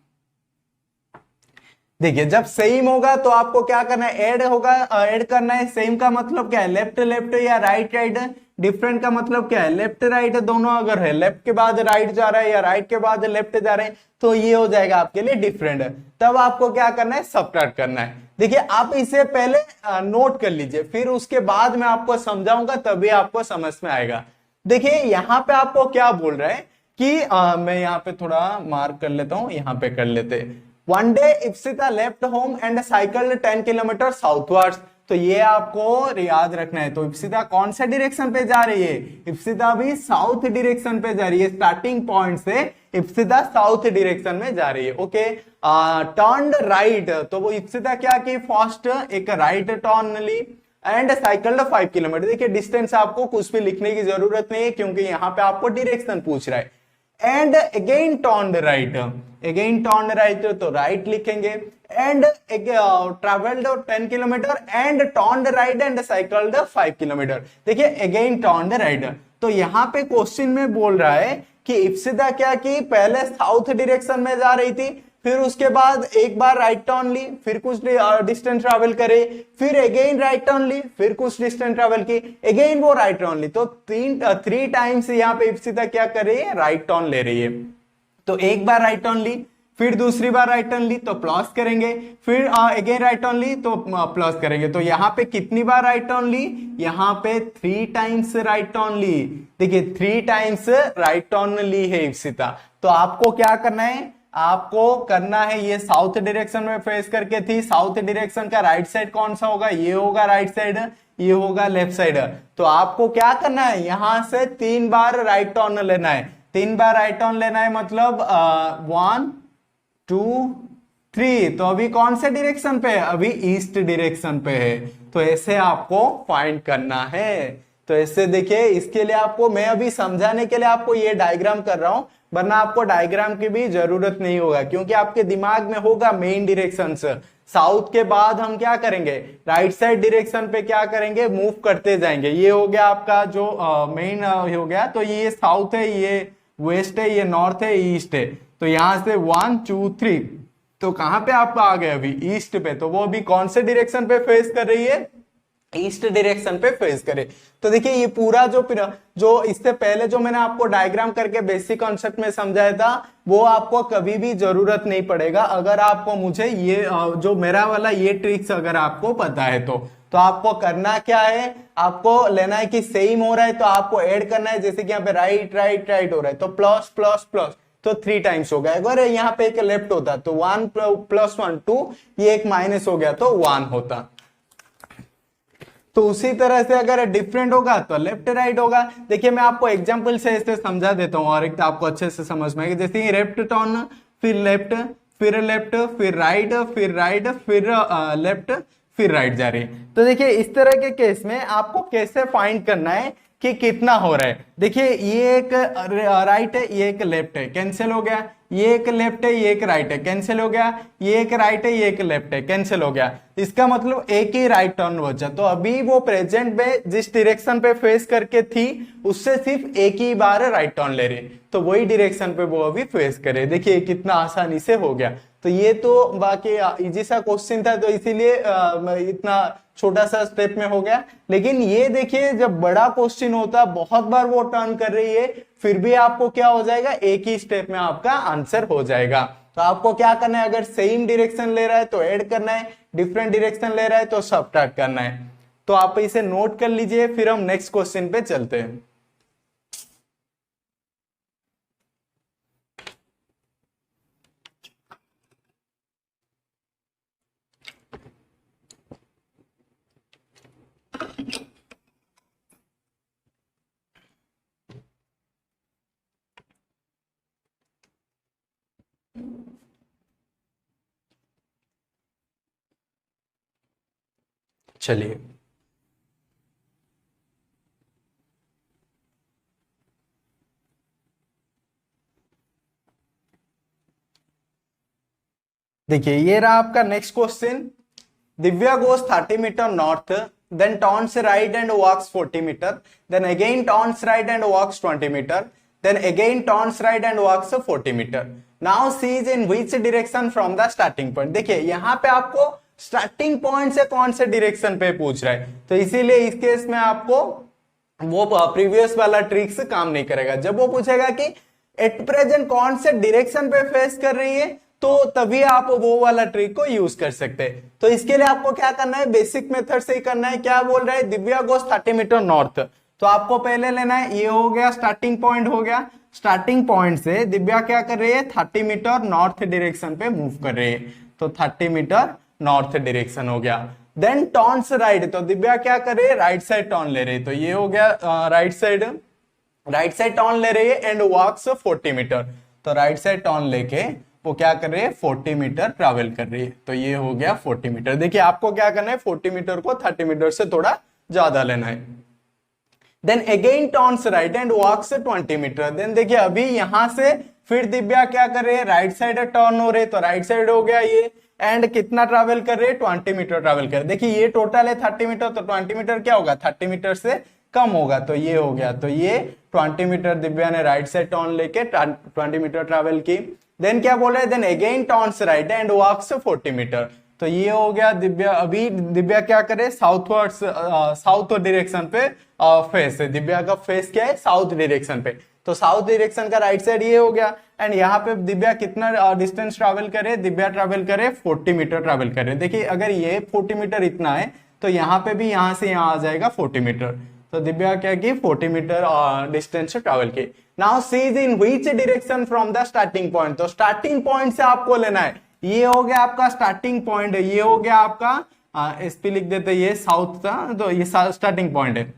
देखिए जब सेम होगा तो आपको क्या करना है, ऐड होगा, ऐड करना है। सेम का मतलब क्या है, लेफ्ट लेफ्ट या राइट राइट। डिफरेंट का मतलब क्या है, लेफ्ट राइट दोनों अगर है, लेफ्ट के बाद राइट जा रहा है या राइट के बाद लेफ्ट जा रहे हैं, तो ये हो जाएगा आपके लिए डिफरेंट। तब आपको क्या करना है, सब्ट्रैक्ट करना है। देखिए आप इसे पहले नोट कर लीजिए, फिर उसके बाद मैं आपको समझाऊंगा, तभी आपको समझ में आएगा। देखिए यहाँ पे आपको क्या बोल रहा है कि मैं यहाँ पे थोड़ा मार्क कर लेता हूं, यहाँ पे कर लेते। One day Ipsita left home and cycled 10 kilometre southwards, तो ये आपको याद रखना है। तो इप्सिता कौन सा डायरेक्शन पे जा रही है, इप्सिता भी साउथ डायरेक्शन पे जा रही है, स्टार्टिंग पॉइंट से इप्सिता साउथ डायरेक्शन में जा रही है। ओके, टर्न राइट, तो वो इप्सिता क्या की, फर्स्ट एक राइट टर्न ली एंड साइकिल्ड 5 किलोमीटर। देखिए डिस्टेंस आपको कुछ भी लिखने की जरूरत नहीं है, क्योंकि यहाँ पे आपको डायरेक्शन पूछ रहा है। And again turn right, again turn right, तो राइट लिखेंगे। And travelled 10 kilometre and turn right and cycled 5 kilometre. देखिए अगेन टर्न राइट, तो यहाँ पे क्वेश्चन में बोल रहा है कि इप्सिता क्या की, पहले साउथ डायरेक्शन में जा रही थी, फिर उसके बाद एक बार राइट टर्न ली, फिर कुछ डिस्टेंस ट्रैवल करे, फिर अगेन राइट टर्न ली, फिर कुछ डिस्टेंस ट्रैवल की, अगेन वो राइट टर्न ली। तो 3 टाइम्स यहाँ पे इप्सिता क्या कर रही है, राइट टर्न ले रही है। तो एक बार राइट टर्न ली, फिर दूसरी बार राइट टर्न ली तो प्लस करेंगे, फिर अगेन राइट टर्न ली तो प्लस करेंगे। तो यहाँ पे कितनी बार राइट टर्न ली, यहाँ पे 3 टाइम्स राइट टर्न ली। देखिए 3 टाइम्स राइट टर्न ली है इप्सिता। तो आपको क्या करना है, आपको करना है, ये साउथ डायरेक्शन में फेस करके थी, साउथ डायरेक्शन का राइट साइड कौन सा होगा, ये होगा राइट साइड, ये होगा लेफ्ट साइड। तो आपको क्या करना है, यहां से 3 बार राइट टर्न लेना है, 3 बार राइट टर्न लेना है, मतलब 1 2 3। तो अभी कौन से डायरेक्शन पे है, अभी ईस्ट डायरेक्शन पे है। तो ऐसे आपको फाइंड करना है। तो ऐसे देखिए, इसके लिए आपको मैं अभी समझाने के लिए आपको ये डायग्राम कर रहा हूं, वरना आपको डायग्राम की भी जरूरत नहीं होगा, क्योंकि आपके दिमाग में होगा मेन डायरेक्शन। साउथ के बाद हम क्या करेंगे, राइट साइड डायरेक्शन पे क्या करेंगे, मूव करते जाएंगे। ये हो गया आपका जो मेन हो गया, तो ये साउथ है, ये वेस्ट है, ये नॉर्थ है, ईस्ट है। तो यहां से 1 2 3, तो कहां पे आप आ गए, अभी ईस्ट पे। तो वो अभी कौन से डायरेक्शन पे फेस कर रही है, ईस्ट डायरेक्शन पे फेस करे। तो देखिए ये पूरा जो इससे पहले जो मैंने आपको डायग्राम करके बेसिक कॉन्सेप्ट में समझाया था, वो आपको कभी भी जरूरत नहीं पड़ेगा, अगर आपको मुझे ये जो मेरा वाला ये ट्रिक्स अगर आपको पता है। तो आपको करना क्या है, आपको लेना है कि सेम हो रहा है तो आपको ऐड करना है। जैसे कि यहाँ पे राइट राइट राइट हो रहा है तो प्लस प्लस प्लस, तो 3 टाइम्स हो गया। अगर यहाँ पे एक लेफ्ट होता तो 1 + 1 2, ये एक माइनस हो गया तो 1 होता। तो उसी तरह से अगर डिफरेंट होगा तो लेफ्ट राइट होगा। देखिए मैं आपको एग्जांपल से ऐसे समझा देता हूं और एक तो आपको अच्छे से समझ में आएगा। जैसे लेफ्ट टर्न, फिर लेफ्ट, फिर लेफ्ट, फिर राइट, फिर राइट, फिर लेफ्ट, फिर राइट जा रही है। तो देखिए इस तरह के केस में आपको कैसे फाइंड करना है कि कितना हो रहा है। देखिए ये एक राइट है, ये एक लेफ्ट है, कैंसिल हो गया। ये एक लेफ्ट है, ये एक राइट है, कैंसिल हो गया। ये एक राइट है, ये एक लेफ्ट है, कैंसिल हो गया। इसका मतलब एक ही राइट टर्न बचा। तो अभी वो प्रेजेंट में जिस डायरेक्शन पे फेस करके थी उससे सिर्फ एक ही बार राइट टर्न ले रही, तो वही डायरेक्शन पे वो अभी फेस करे। देखिए कितना आसानी से हो गया। तो ये तो बाकी इजी सा क्वेश्चन था, तो इसीलिए इतना छोटा सा स्टेप में हो गया। लेकिन ये देखिए जब बड़ा क्वेश्चन होता, बहुत बार वो टर्न कर रही है, फिर भी आपको क्या हो जाएगा, एक ही स्टेप में आपका आंसर हो जाएगा। तो आपको क्या करना है, अगर सेम डायरेक्शन ले रहा है तो ऐड करना है, डिफरेंट डायरेक्शन ले रहा है तो सब्ट्रैक्ट करना है। तो आप इसे नोट कर लीजिए, फिर हम नेक्स्ट क्वेश्चन पे चलते हैं। चलिए देखिए ये रहा आपका next question. Divya goes 30 meter north, then turns right and walks 40 meter, then again turns right and walks 20 meter, then again turns right and walks 40 meter. Now she is in which direction from the starting point? देखिए यहाँ पे आपको starting point से कौन से direction पे पूछ रहा है, तो इसीलिए इस केस में आपको वो प्रीवियस वाला ट्रिक्स काम नहीं करेगा। जब वो पूछेगा कि एट प्रेजेंट कौन से डायरेक्शन पे फेस कर रही है, तो तभी आप वो वाला ट्रिक को यूज कर सकते हैं। तो इसके लिए आपको क्या करना है, बेसिक मेथड से ही करना है। क्या बोल रहा है, दिव्या गोस 30 मीटर नॉर्थ, तो आपको पहले लेना है, ये हो गया स्टार्टिंग पॉइंट हो गया। स्टार्टिंग पॉइंट से दिव्या क्या कर रही है, 30 मीटर नॉर्थ डायरेक्शन पे मूव कर रही है, तो 30 मीटर नॉर्थ डायरेक्शन हो गया। देन टर्न्स राइट, तो दिव्या क्या कर रही है, राइट साइड टर्न ले रही है, तो ये हो गया राइट साइड टर्न ले रही है एंड वॉक्स 40 मीटर, तो राइट साइड टर्न लेके वो क्या कर रही है, 40 मीटर ट्रैवल कर रही है, तो ये हो गया 40 मीटर। देखिए आपको क्या करना है, 40 मीटर को 30 मीटर से थोड़ा ज्यादा लेना है। Then again turns right and walks 20 metre. Then देखिए अभी यहां से फिर दिव्या क्या कर रही है, राइट साइड टर्न हो रही है, तो राइट साइड हो गया ये, एंड कितना ट्रैवल कर रहे हैं, 20 मीटर ट्रैवल कर रहे हैं। देखिए ये टोटल है 30 मीटर, तो 20 मीटर क्या होगा, 30 मीटर से कम होगा, तो ये हो गया। तो ये 20 मीटर दिव्या ने राइट साइड टर्न लेके 20 मीटर ट्रैवल की। देन क्या बोल रहे हैं, then again turns right and walks 40 metre, तो ये हो गया दिव्या। अभी दिव्या क्या करे, साउथवर्ड्स साउथ डायरेक्शन पे फेस है, दिव्या का फेस क्या है, साउथ डायरेक्शन पे, तो साउथ डायरेक्शन का राइट साइड ये हो गया। एंड यहाँ पे दिव्या कितना डिस्टेंस ट्रैवल करे, दिव्या ट्रैवल करे 40 मीटर ट्रैवल करे। देखिए अगर ये 40 मीटर इतना है, तो यहाँ पे भी यहाँ से यहाँ आ जाएगा 40 मीटर, तो दिव्या क्या की 40 मीटर डिस्टेंस ट्रैवल की। Now she is in which direction from the starting point, तो स्टार्टिंग पॉइंट से आपको लेना है, ये हो गया आपका स्टार्टिंग पॉइंट है, ये हो गया आपका इस पे लिख देते ये साउथ था, तो ये स्टार्टिंग पॉइंट है।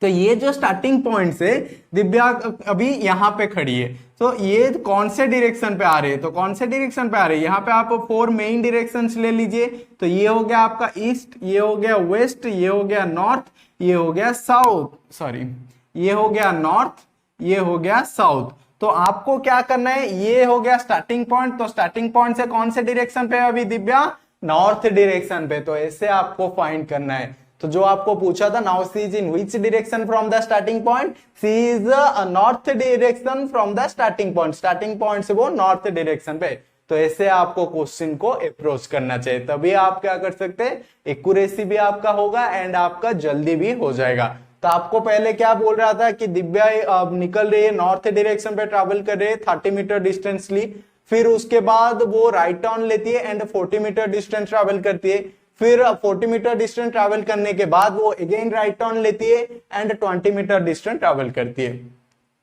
तो ये जो स्टार्टिंग पॉइंट से दिव्या अभी यहाँ पे खड़ी है, तो ये कौन से डायरेक्शन पे आ रही है, तो कौन से डायरेक्शन पे आ रही है, यहाँ पे आप 4 मेन डायरेक्शंस ले लीजिए। तो ये हो गया आपका ईस्ट, ये हो गया वेस्ट, ये हो गया नॉर्थ, ये हो गया साउथ, सॉरी ये हो गया नॉर्थ, ये हो गया साउथ। तो आपको क्या करना है, ये हो गया स्टार्टिंग पॉइंट, तो स्टार्टिंग पॉइंट से कौन से डायरेक्शन पे है अभी दिव्या, नॉर्थ डायरेक्शन पे, तो ऐसे आपको फाइंड करना है। तो जो आपको पूछा था, now she is in which direction from the starting point, she is north direction from the starting point, starting point से वो नॉर्थ डायरेक्शन पे, तो ऐसे आपको क्वेश्चन को अप्रोच करना चाहिए, तभी आप क्या कर सकते हैं, एक्यूरेसी भी आपका होगा एंड आपका जल्दी भी हो जाएगा। तो आपको पहले क्या बोल रहा था कि दिव्या निकल रही है नॉर्थ डायरेक्शन पे ट्रैवल कर रही है, 30 मीटर डिस्टेंस ली, फिर उसके बाद वो राइट टर्न लेती है एंड 40 मीटर डिस्टेंस ट्रैवल करती है, फिर 40 मीटर डिस्टेंस ट्रैवल करने के बाद वो अगेन राइट टर्न लेती है एंड 20 मीटर डिस्टेंस ट्रैवल करती है।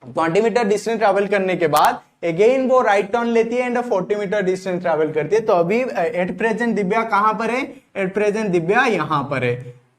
20 मीटर डिस्टेंस ट्रैवल करने के बाद अगेन वो राइट टर्न लेती है एंड 40 मीटर डिस्टेंस ट्रैवल करती है। तो अभी एट प्रेजेंट दिव्या कहां पर है, एट प्रेजेंट दिव्या यहां पर है।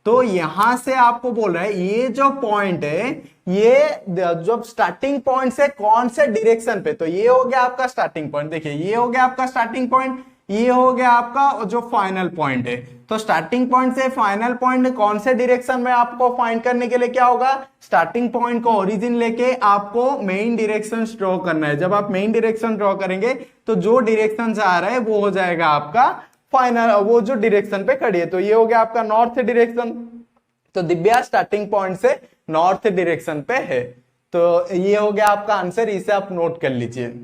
तो यहां से आपको बोल रहा है ये जो पॉइंट है, ये जब स्टार्टिंग पॉइंट से कौन से डायरेक्शन पे, तो ये हो गया आपका स्टार्टिंग पॉइंट, देखिए ये हो गया आपका स्टार्टिंग पॉइंट, ये हो गया आपका जो फाइनल पॉइंट है। तो स्टार्टिंग पॉइंट से फाइनल पॉइंट कौन से डायरेक्शन में आपको फाइंड करने के लिए क्या होगा, स्टार्टिंग पॉइंट को ओरिजिन लेके आपको मेन डायरेक्शन ड्रॉ करना है। जब आप मेन डायरेक्शन ड्रॉ करेंगे तो जो डायरेक्शन से आ रहा है वो हो जाएगा आपका फाइनल, वो जो डायरेक्शन पे खड़ी है। तो ये हो गया आपका नॉर्थ डायरेक्शन। तो दिव्या स्टार्टिंग पॉइंट से नॉर्थ डायरेक्शन पे है। तो ये हो गया आपका आंसर, इसे आप नोट कर लीजिए।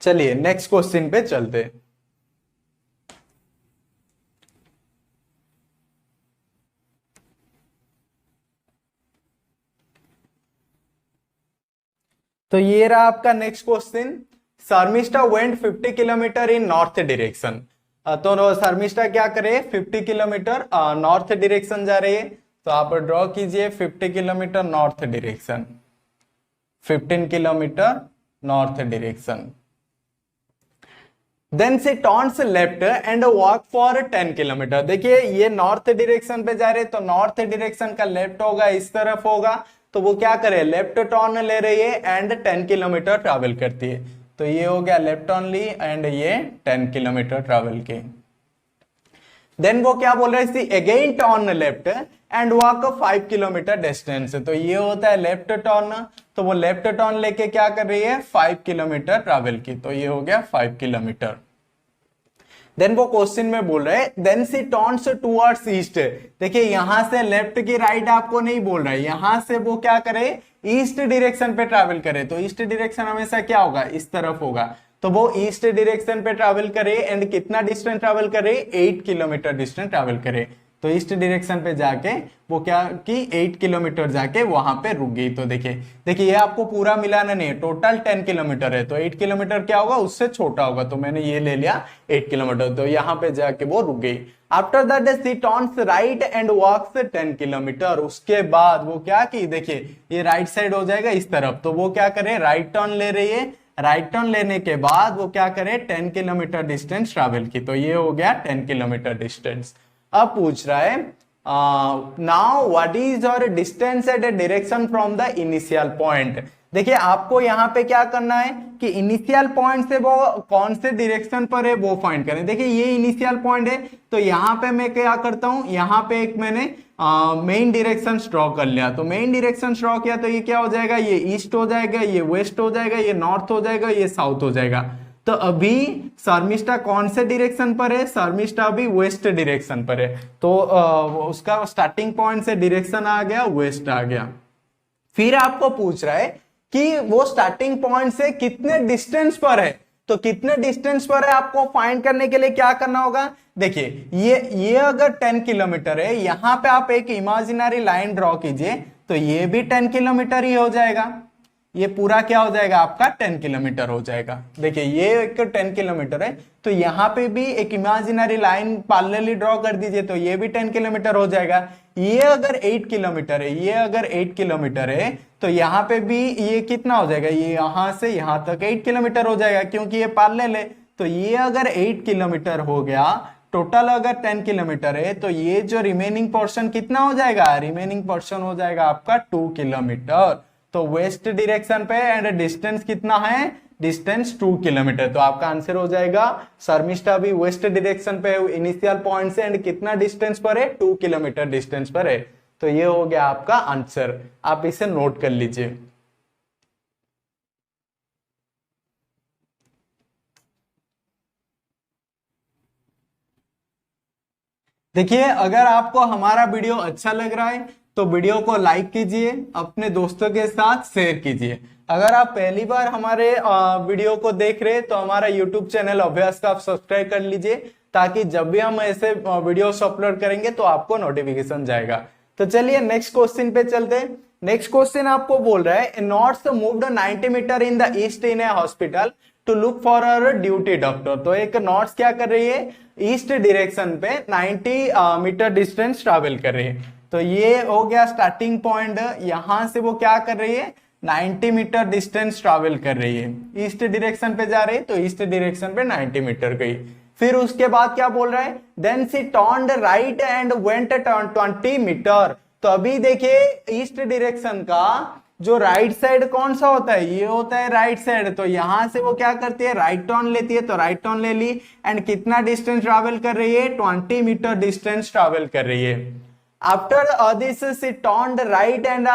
चलिए नेक्स्ट क्वेश्चन पे चलते हैं। तो ये रहा आपका next question. Sharmishtha went 50 kilometre in north direction. तो शर्मिष्ठा क्या करे, 50 किलोमीटर नॉर्थ डायरेक्शन जा रही है। तो आप ड्रॉ कीजिए 50 kilometre north direction, 15 kilometre north direction. Then she turns left and walk for 10 kilometre. देखिए ये नॉर्थ डायरेक्शन पे जा रहे हैं, तो नॉर्थ डायरेक्शन का लेफ्ट होगा, इस तरफ होगा। तो वो क्या करे, लेफ्ट टर्न ले रही है एंड 10 किलोमीटर ट्रैवल करती है। तो ये हो गया लेफ्ट टर्न ली एंड ये 10 किलोमीटर ट्रैवल की। देन वो क्या बोल रहे हैं, again turn left and walk 5 kilometre distance. तो ये होता है लेफ्ट टर्न, तो वो लेफ्ट टर्न लेके क्या कर रही है, 5 किलोमीटर ट्रैवल की। तो ये हो गया 5 किलोमीटर। देन वो क्वेश्चन में बोल रहे हैं then she turns towards east. देखिए यहां से लेफ्ट की राइट आपको नहीं बोल रहा है, यहां से वो क्या करे, ईस्ट डायरेक्शन पे ट्रैवल करे। तो ईस्ट डायरेक्शन हमेशा क्या होगा, इस तरफ होगा। तो वो ईस्ट डायरेक्शन पे ट्रैवल करे एंड कितना डिस्टेंस ट्रैवल करे, 8 किलोमीटर डिस्टेंस ट्रैवल करे। तो ईस्ट डायरेक्शन पे जाके वो क्या कि 8 किलोमीटर जाके वहां पे रुक गई। तो देखिए देखिए ये आपको पूरा मिलाना नहीं है, टोटल 10 किलोमीटर है। तो 8 किलोमीटर क्या होगा, उससे छोटा होगा। तो मैंने ये ले लिया 8 किलोमीटर। तो यहाँ पे जाके वो रुक गई। After that she turns right and walks 10 kilometre. उसके बाद वो क्या की, देखिए ये राइट साइड हो जाएगा इस तरफ। तो वो क्या करे, राइट टर्न ले रही है। राइट टर्न लेने के बाद वो क्या करे, 10 किलोमीटर डिस्टेंस ट्रैवल की। तो ये हो गया 10 किलोमीटर डिस्टेंस। अब पूछ रहा है now what is your distance at a direction from the initial point. देखिए आपको यहाँ पे क्या करना है कि इनिशियल पॉइंट से वो कौन से डायरेक्शन पर है वो फाइंड करें। देखिए ये इनिशियल पॉइंट है, तो यहाँ पे मैं क्या करता हूँ, यहाँ पे एक मैंने मेन डायरेक्शन ड्रॉ कर लिया। तो मेन डायरेक्शन ड्रॉ किया तो ये क्या हो जाएगा, ये ईस्ट हो जाएगा, ये वेस्ट हो जाएगा, ये नॉर्थ हो जाएगा, ये साउथ हो जाएगा। तो अभी शर्मिष्ठा कौन से डायरेक्शन पर है, शर्मिष्ठा अभी वेस्ट डायरेक्शन पर है। तो उसका स्टार्टिंग पॉइंट से डायरेक्शन आ गया, वेस्ट आ गया। फिर आपको पूछ रहा है कि वो स्टार्टिंग पॉइंट से कितने डिस्टेंस पर है। तो कितने डिस्टेंस पर है आपको फाइंड करने के लिए क्या करना होगा, देखिए ये अगर 10 किलोमीटर है, यहां पे आप एक इमेजिनरी लाइन ड्रॉ कीजिए तो ये भी 10 किलोमीटर ही हो जाएगा। ये पूरा क्या हो जाएगा आपका 10 किलोमीटर हो जाएगा। देखिए ये एक 10 किलोमीटर है, तो यहाँ पे भी एक इमेजिनरी लाइन पैरेलली ड्रॉ कर दीजिए तो ये भी 10 किलोमीटर हो जाएगा। ये अगर 8 किलोमीटर है, ये अगर 8 किलोमीटर है तो यहाँ पे भी ये कितना हो जाएगा, ये यहां से यहां तक 8 किलोमीटर हो जाएगा क्योंकि ये पैरेलल है। तो ये अगर 8 किलोमीटर हो गया, टोटल अगर 10 किलोमीटर है, तो ये जो रिमेनिंग पोर्शन कितना हो जाएगा, रिमेनिंग पोर्शन हो जाएगा आपका 2 किलोमीटर। तो वेस्ट डायरेक्शन पे एंड डिस्टेंस कितना है, डिस्टेंस 2 किलोमीटर। तो आपका आंसर हो जाएगा शर्मिष्ठा भी वेस्ट डायरेक्शन पे इनिशियल पॉइंट से एंड कितना डिस्टेंस पर है, 2 किलोमीटर डिस्टेंस पर है। तो ये हो गया आपका आंसर, आप इसे नोट कर लीजिए। देखिए अगर आपको हमारा वीडियो अच्छा लग रहा है तो वीडियो को लाइक कीजिए, अपने दोस्तों के साथ शेयर कीजिए। अगर आप पहली बार हमारे वीडियो को देख रहे हैं तो हमारा यूट्यूब चैनल अभ्यास का आप सब्सक्राइब कर लीजिए, ताकि जब भी हम ऐसे वीडियोस अपलोड करेंगे तो आपको नोटिफिकेशन जाएगा। तो चलिए नेक्स्ट क्वेश्चन पे चलते हैं। नेक्स्ट क्वेश्चन आपको बोल रहा है north moved 90 metre in the east in a hospital to look for our duty doctor. तो एक नॉर्थ क्या कर रही है, ईस्ट डायरेक्शन पे 90 मीटर डिस्टेंस ट्रैवल कर रही है। तो ये हो गया स्टार्टिंग पॉइंट, यहां से वो क्या कर रही है, 90 मीटर डिस्टेंस ट्रैवल कर रही है, ईस्ट डायरेक्शन पे जा रही है तो ईस्ट डायरेक्शन पे 90 मीटर गई। फिर उसके बाद क्या बोल रहा है, then she turned right and went 20 metre. तो अभी देखिए ईस्ट डायरेक्शन का जो राइट साइड कौन सा होता है, ये होता है राइट साइड। तो यहां से वो क्या करती है, राइट टर्न लेती है, तो राइट टर्न ले ली एंड कितना डिस्टेंस ट्रैवल कर रही है, 20 मीटर डिस्टेंस ट्रैवल कर रही है। After this she turned right and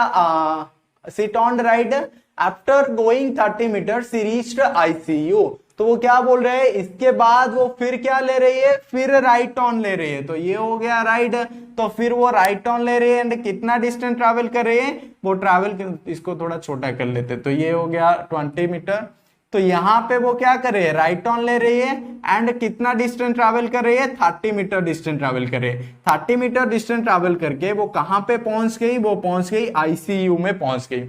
she turned right after going 30 metre she reached ICU. तो वो क्या बोल रहे हैं, इसके बाद वो फिर क्या ले रही है, फिर राइट टर्न ले रही है। तो ये हो गया राइट, तो फिर वो राइट टर्न ले रही है एंड कितना डिस्टेंस ट्रैवल कर रही है, वो ट्रैवल, इसको थोड़ा छोटा कर लेते, तो ये हो गया 20 मीटर। तो यहाँ पे वो क्या कर रही है, राइट टर्न ले रही है एंड कितना डिस्टेंस ट्रैवल कर रही है, 30 मीटर डिस्टेंस ट्रैवल कर रही है। 30 मीटर डिस्टेंस ट्रैवल करके वो कहां पे पहुंच गई, वो पहुंच गई आईसीयू में पहुंच गई।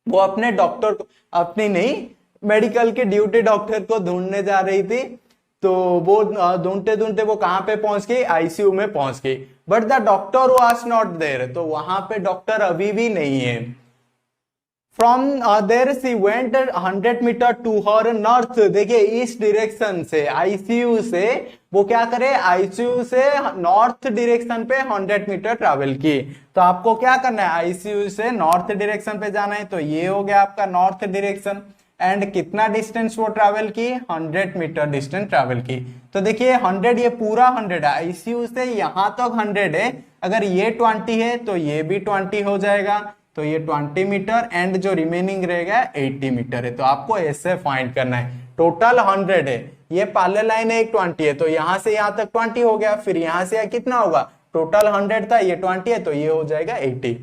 वो अपने डॉक्टर को, अपनी नहीं, मेडिकल के ड्यूटी डॉक्टर को ढूंढने जा रही थी। तो वो ढूंढते ढूंढते वो कहां पे पहुंच गई, आईसीयू में पहुंच गई। But the doctor was not there, तो वहां पे डॉक्टर अभी भी नहीं है। From there she went 100 metre to her north. देखिए इस डायरेक्शन से आईसीयू से वो क्या करे, आईसीयू से नॉर्थ डायरेक्शन पे 100 मीटर ट्रैवल की। तो आपको क्या करना है, आईसीयू से नॉर्थ डायरेक्शन पे जाना है। तो ये हो गया आपका नॉर्थ डायरेक्शन एंड कितना डिस्टेंस वो ट्रैवल की, 100 मीटर डिस्टेंस ट्रैवल की। तो देखिए 100, ये पूरा 100 है, आईसीयू से यहां तक 100 है। अगर ये 20 है तो ये भी 20 हो जाएगा, तो ये 20 मीटर एंड जो रिमेनिंग रहेगा 80 मीटर है। तो आपको ऐसे फाइंड करना है, टोटल 100 है, ये पैरेलल लाइन है, एक 20 है, तो यहां से यहां तक 20 हो गया। फिर यहां से कितना होगा, टोटल 100 था, ये 20 है, तो ये हो जाएगा 80।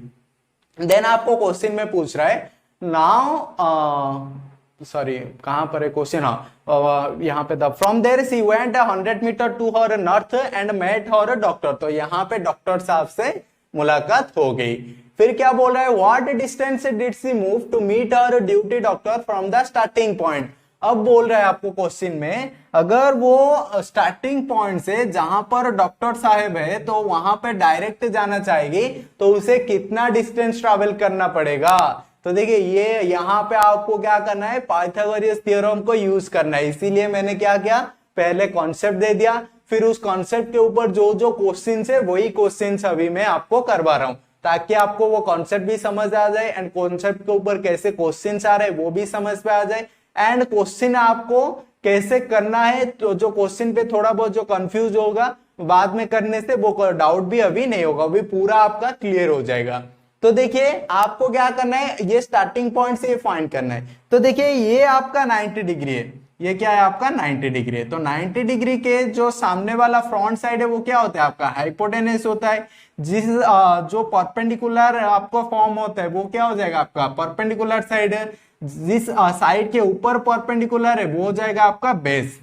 देन आपको क्वेश्चन में पूछ रहा है, नाउ सॉरी कहां पर है क्वेश्चन, हाँ यहाँ पे था, from there she went 100 metre to her north and met her doctor. तो यहाँ पे डॉक्टर साहब से मुलाकात हो गई। फिर क्या बोल रहा है, what distance did she move to meet her duty doctor from the starting point. अब बोल रहा है आपको क्वेश्चन में, अगर वो स्टार्टिंग पॉइंट से जहां पर डॉक्टर साहब है तो वहां पे डायरेक्ट जाना चाहेगी, तो उसे कितना डिस्टेंस ट्रैवल करना पड़ेगा। तो देखिए ये यहाँ पे आपको क्या करना है, पाइथागोरस थ्योरम को यूज करना है। इसीलिए मैंने क्या किया, पहले कॉन्सेप्ट दे दिया, फिर उस कॉन्सेप्ट के ऊपर जो जो क्वेश्चन है वही क्वेश्चन अभी मैं आपको करवा रहा हूं, ताकि आपको वो कॉन्सेप्ट भी समझ आ जाए एंड कॉन्सेप्ट के ऊपर कैसे क्वेश्चन आ रहे हैं वो भी समझ में आ जाए, एंड क्वेश्चन आपको कैसे करना है। तो जो क्वेश्चन पे थोड़ा बहुत जो कंफ्यूज होगा बाद में करने से, वो डाउट भी अभी नहीं होगा, अभी पूरा आपका क्लियर हो जाएगा। तो देखिए आपको क्या करना है, ये स्टार्टिंग पॉइंट से फाइंड करना है। तो देखिए ये आपका 90 डिग्री है, ये क्या है आपका 90 डिग्री है। तो 90 डिग्री के जो सामने वाला फ्रंट साइड है वो क्या होता है आपका, हाइपोटेनस होता है। जिस जो परपेंडिकुलर आपको फॉर्म होता है वो क्या हो जाएगा आपका परपेंडिकुलर साइड। जिस साइड के ऊपर परपेंडिकुलर है वो हो जाएगा आपका बेस।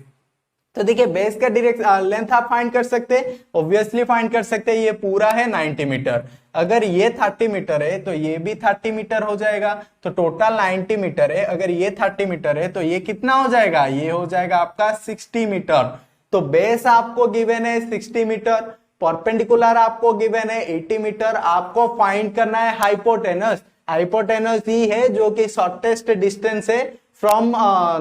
तो देखिए बेस का डायरेक्ट लेंथ आप फाइंड कर सकते हैं, ऑब्वियसली फाइंड कर सकते हैं। ये पूरा है 90 मीटर, अगर ये 30 मीटर है तो ये भी 30 मीटर हो जाएगा, तो टोटल 90 मीटर है। अगर ये 30 मीटर है तो ये कितना हो जाएगा, ये हो जाएगा आपका 60 मीटर। तो बेस आपको गिवन है 60 मीटर, परपेंडिकुलर आपको गिवन है 80 मीटर। आपको फाइंड करना है हाइपोटेनस। हाइपोटेनस ही है जो कि शॉर्टेस्ट डिस्टेंस है from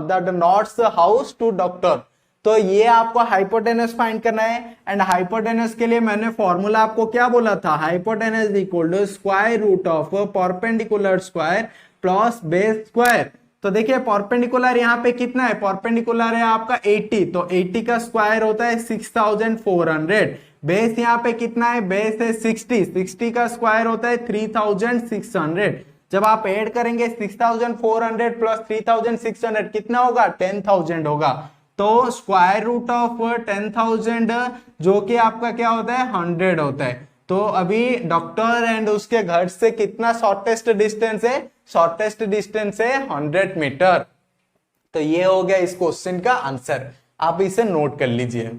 the north house to doctor. तो ये आपको हाइपोटेनस फाइंड करना है, एंड हाइपोटेनस के लिए मैंने फॉर्मूला आपको क्या बोला था, hypotenuse equal to square root of perpendicular square plus base square. तो देखिए परपेंडिकुलर यहाँ पे कितना है, परपेंडिकुलर है आपका 80, तो 80 का स्क्वायर होता है 6400। बेस यहाँ पे कितना है, बेस है 60, 60 का स्क्वायर होता है 3600। जब आप ऐड करेंगे 6400 प्लस 3600 कितना होगा, 10000 होगा। तो स्क्वायर रूट ऑफ 10000 जो कि आपका क्या होता है 100 होता है। तो अभी डॉक्टर एंड उसके घर से कितना शॉर्टेस्ट डिस्टेंस है, शॉर्टेस्ट डिस्टेंस है 100 मीटर। तो ये हो गया इस क्वेश्चन का आंसर, आप इसे नोट कर लीजिए।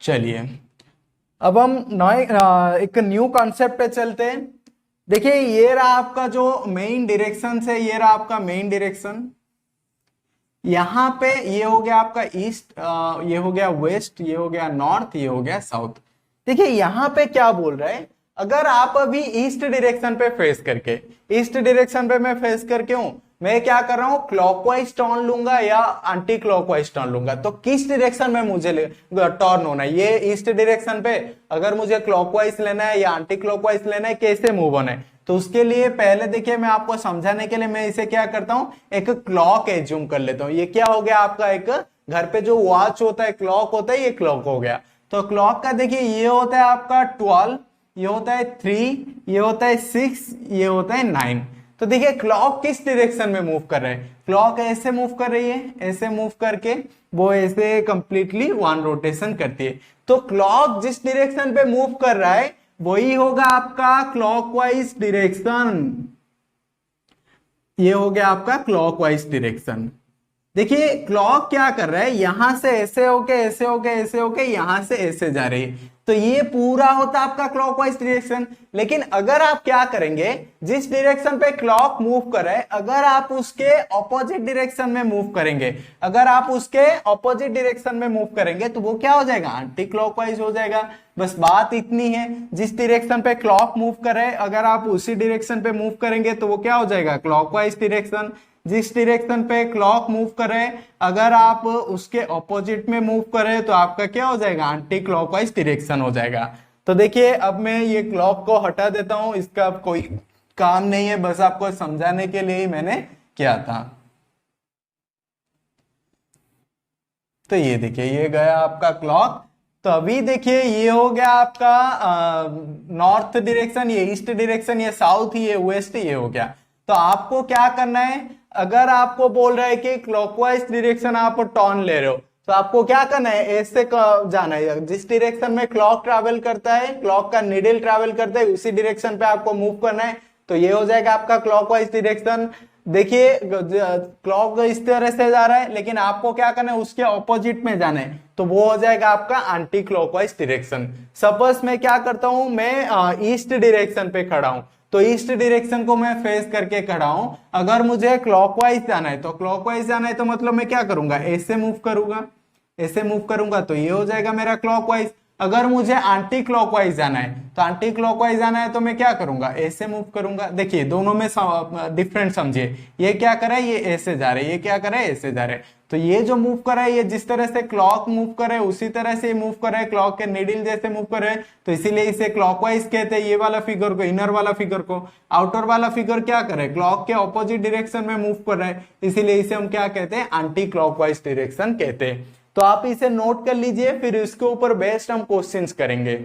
चलिए अब हम एक न्यू कॉन्सेप्ट पे चलते हैं। देखिए ये रहा आपका जो मेन डायरेक्शन है, ये रहा आपका मेन डायरेक्शन। यहाँ पे ये हो गया आपका ईस्ट, ये हो गया वेस्ट, ये हो गया नॉर्थ, ये हो गया साउथ। देखिए यहाँ पे क्या बोल रहा है, अगर आप अभी ईस्ट डायरेक्शन पे फेस करके, ईस्ट डायरेक्शन पे मैं फेस करके हूं, मैं क्या कर रहा हूं, क्लॉकवाइज टर्न लूंगा या एंटी क्लॉकवाइज टर्न लूंगा, तो किस डायरेक्शन में मुझे टर्न होना है, ये ईस्ट डायरेक्शन पे अगर मुझे क्लॉकवाइज लेना है या एंटी क्लॉकवाइज लेना है, कैसे मूव होना है, तो उसके लिए पहले देखिए मैं आपको समझाने के लिए मैं इसे क्या करता हूं, एक क्लॉक एज्यूम कर लेता हूं। ये क्या हो गया आपका, एक घर पे जो वॉच होता है, क्लॉक होता है, ये क्लॉक हो गया। तो क्लॉक का देखिए ये होता है आपका 12, ये होता है 3, ये होता है 6, ये होता है 9। तो देखिए क्लॉक किस डायरेक्शन में मूव कर रहे हैं, क्लॉक ऐसे मूव कर रही है, ऐसे मूव करके वो ऐसे कंप्लीटली वन रोटेशन करती है। तो क्लॉक जिस डायरेक्शन पे मूव कर रहा है वही होगा आपका क्लॉकवाइज डायरेक्शन। ये हो गया आपका क्लॉकवाइज डायरेक्शन। देखिए क्लॉक क्या कर रहा है, यहां से ऐसे होके ऐसे होके ऐसे होके यहां से ऐसे जा रही है, तो ये पूरा होता है आपका क्लॉकवाइज डायरेक्शन। लेकिन अगर आप क्या करेंगे, जिस डायरेक्शन पे क्लॉक मूव कर रहा है, अगर आप उसके ऑपोजिट डायरेक्शन में मूव करेंगे, अगर आप उसके ऑपोजिट डायरेक्शन में मूव करेंगे तो वो क्या हो जाएगा, एंटी क्लॉकवाइज हो जाएगा। बस बात इतनी है, जिस डायरेक्शन पे क्लॉक मूव कर रहा है अगर आप उसी डायरेक्शन पे मूव करेंगे तो वो क्या हो जाएगा, क्लॉकवाइज डायरेक्शन। जिस डायरेक्शन पे क्लॉक मूव करे अगर आप उसके ऑपोजिट में मूव करें तो आपका क्या हो जाएगा, एंटी क्लॉकवाइज डायरेक्शन हो जाएगा। तो देखिए अब मैं ये क्लॉक को हटा देता हूं, इसका अब कोई काम नहीं है, बस आपको समझाने के लिए ही मैंने किया था। तो ये देखिए ये गया आपका क्लॉक। तो अभी देखिए ये हो गया आपका नॉर्थ डायरेक्शन, ये ईस्ट डायरेक्शन, ये साउथ, ये वेस्ट, ये हो गया। तो आपको क्या करना है, अगर आपको बोल रहा है कि क्लॉकवाइज डायरेक्शन आप टर्न ले रहे हो तो आपको क्या करना है, ऐसे जाना है, जिस डायरेक्शन में क्लॉक ट्रैवल करता है, क्लॉक का नीडल ट्रैवल करता है, उसी डायरेक्शन पे आपको मूव करना है। तो ये हो जाएगा आपका क्लॉकवाइज डायरेक्शन। देखिए क्लॉक इस तरह से जा रहा है लेकिन आपको क्या करना है, उसके ऑपोजिट में जाना है, तो वो हो जाएगा आपका एंटी क्लॉकवाइज डायरेक्शन। सपोज मैं क्या करता हूं, मैं ईस्ट डायरेक्शन पे खड़ा हूं, तो ईस्ट डायरेक्शन को मैं फेस करके खड़ा हूं। अगर मुझे क्लॉकवाइज जाना है तो क्लॉकवाइज जाना है तो मतलब मैं क्या करूंगा, ऐसे मूव करूंगा, ऐसे मूव करूंगा, तो ये हो जाएगा मेरा क्लॉकवाइज। अगर मुझे एंटी क्लॉकवाइज जाना है तो एंटी क्लॉकवाइज जाना है तो मैं क्या करूंगा, ऐसे मूव करूंगा। देखिए दोनों में डिफरेंट समझिए, ये क्या कर रहा है, ये ऐसे जा रहा है, ये क्या कर रहा है, ऐसे जा रहा है। तो ये जो मूव कर रहा है, ये जिस तरह से क्लॉक मूव कर रहा है उसी तरह से मूव कर रहा है, क्लॉक के नीडल जैसे मूव कर रहे हैं, तो इसीलिए इसे क्लॉकवाइज कहते हैं। ये वाला फिगर को, इनर वाला फिगर को, आउटर वाला फिगर क्या कर रहा है, क्लॉक के ऑपोजिट डायरेक्शन में मूव कर रहा है, इसीलिए इसे हम क्या कहते हैं, एंटी क्लॉकवाइज डायरेक्शन कहते हैं। तो आप इसे नोट कर लीजिए, फिर इसके ऊपर बेस्ड हम क्वेश्चंस करेंगे।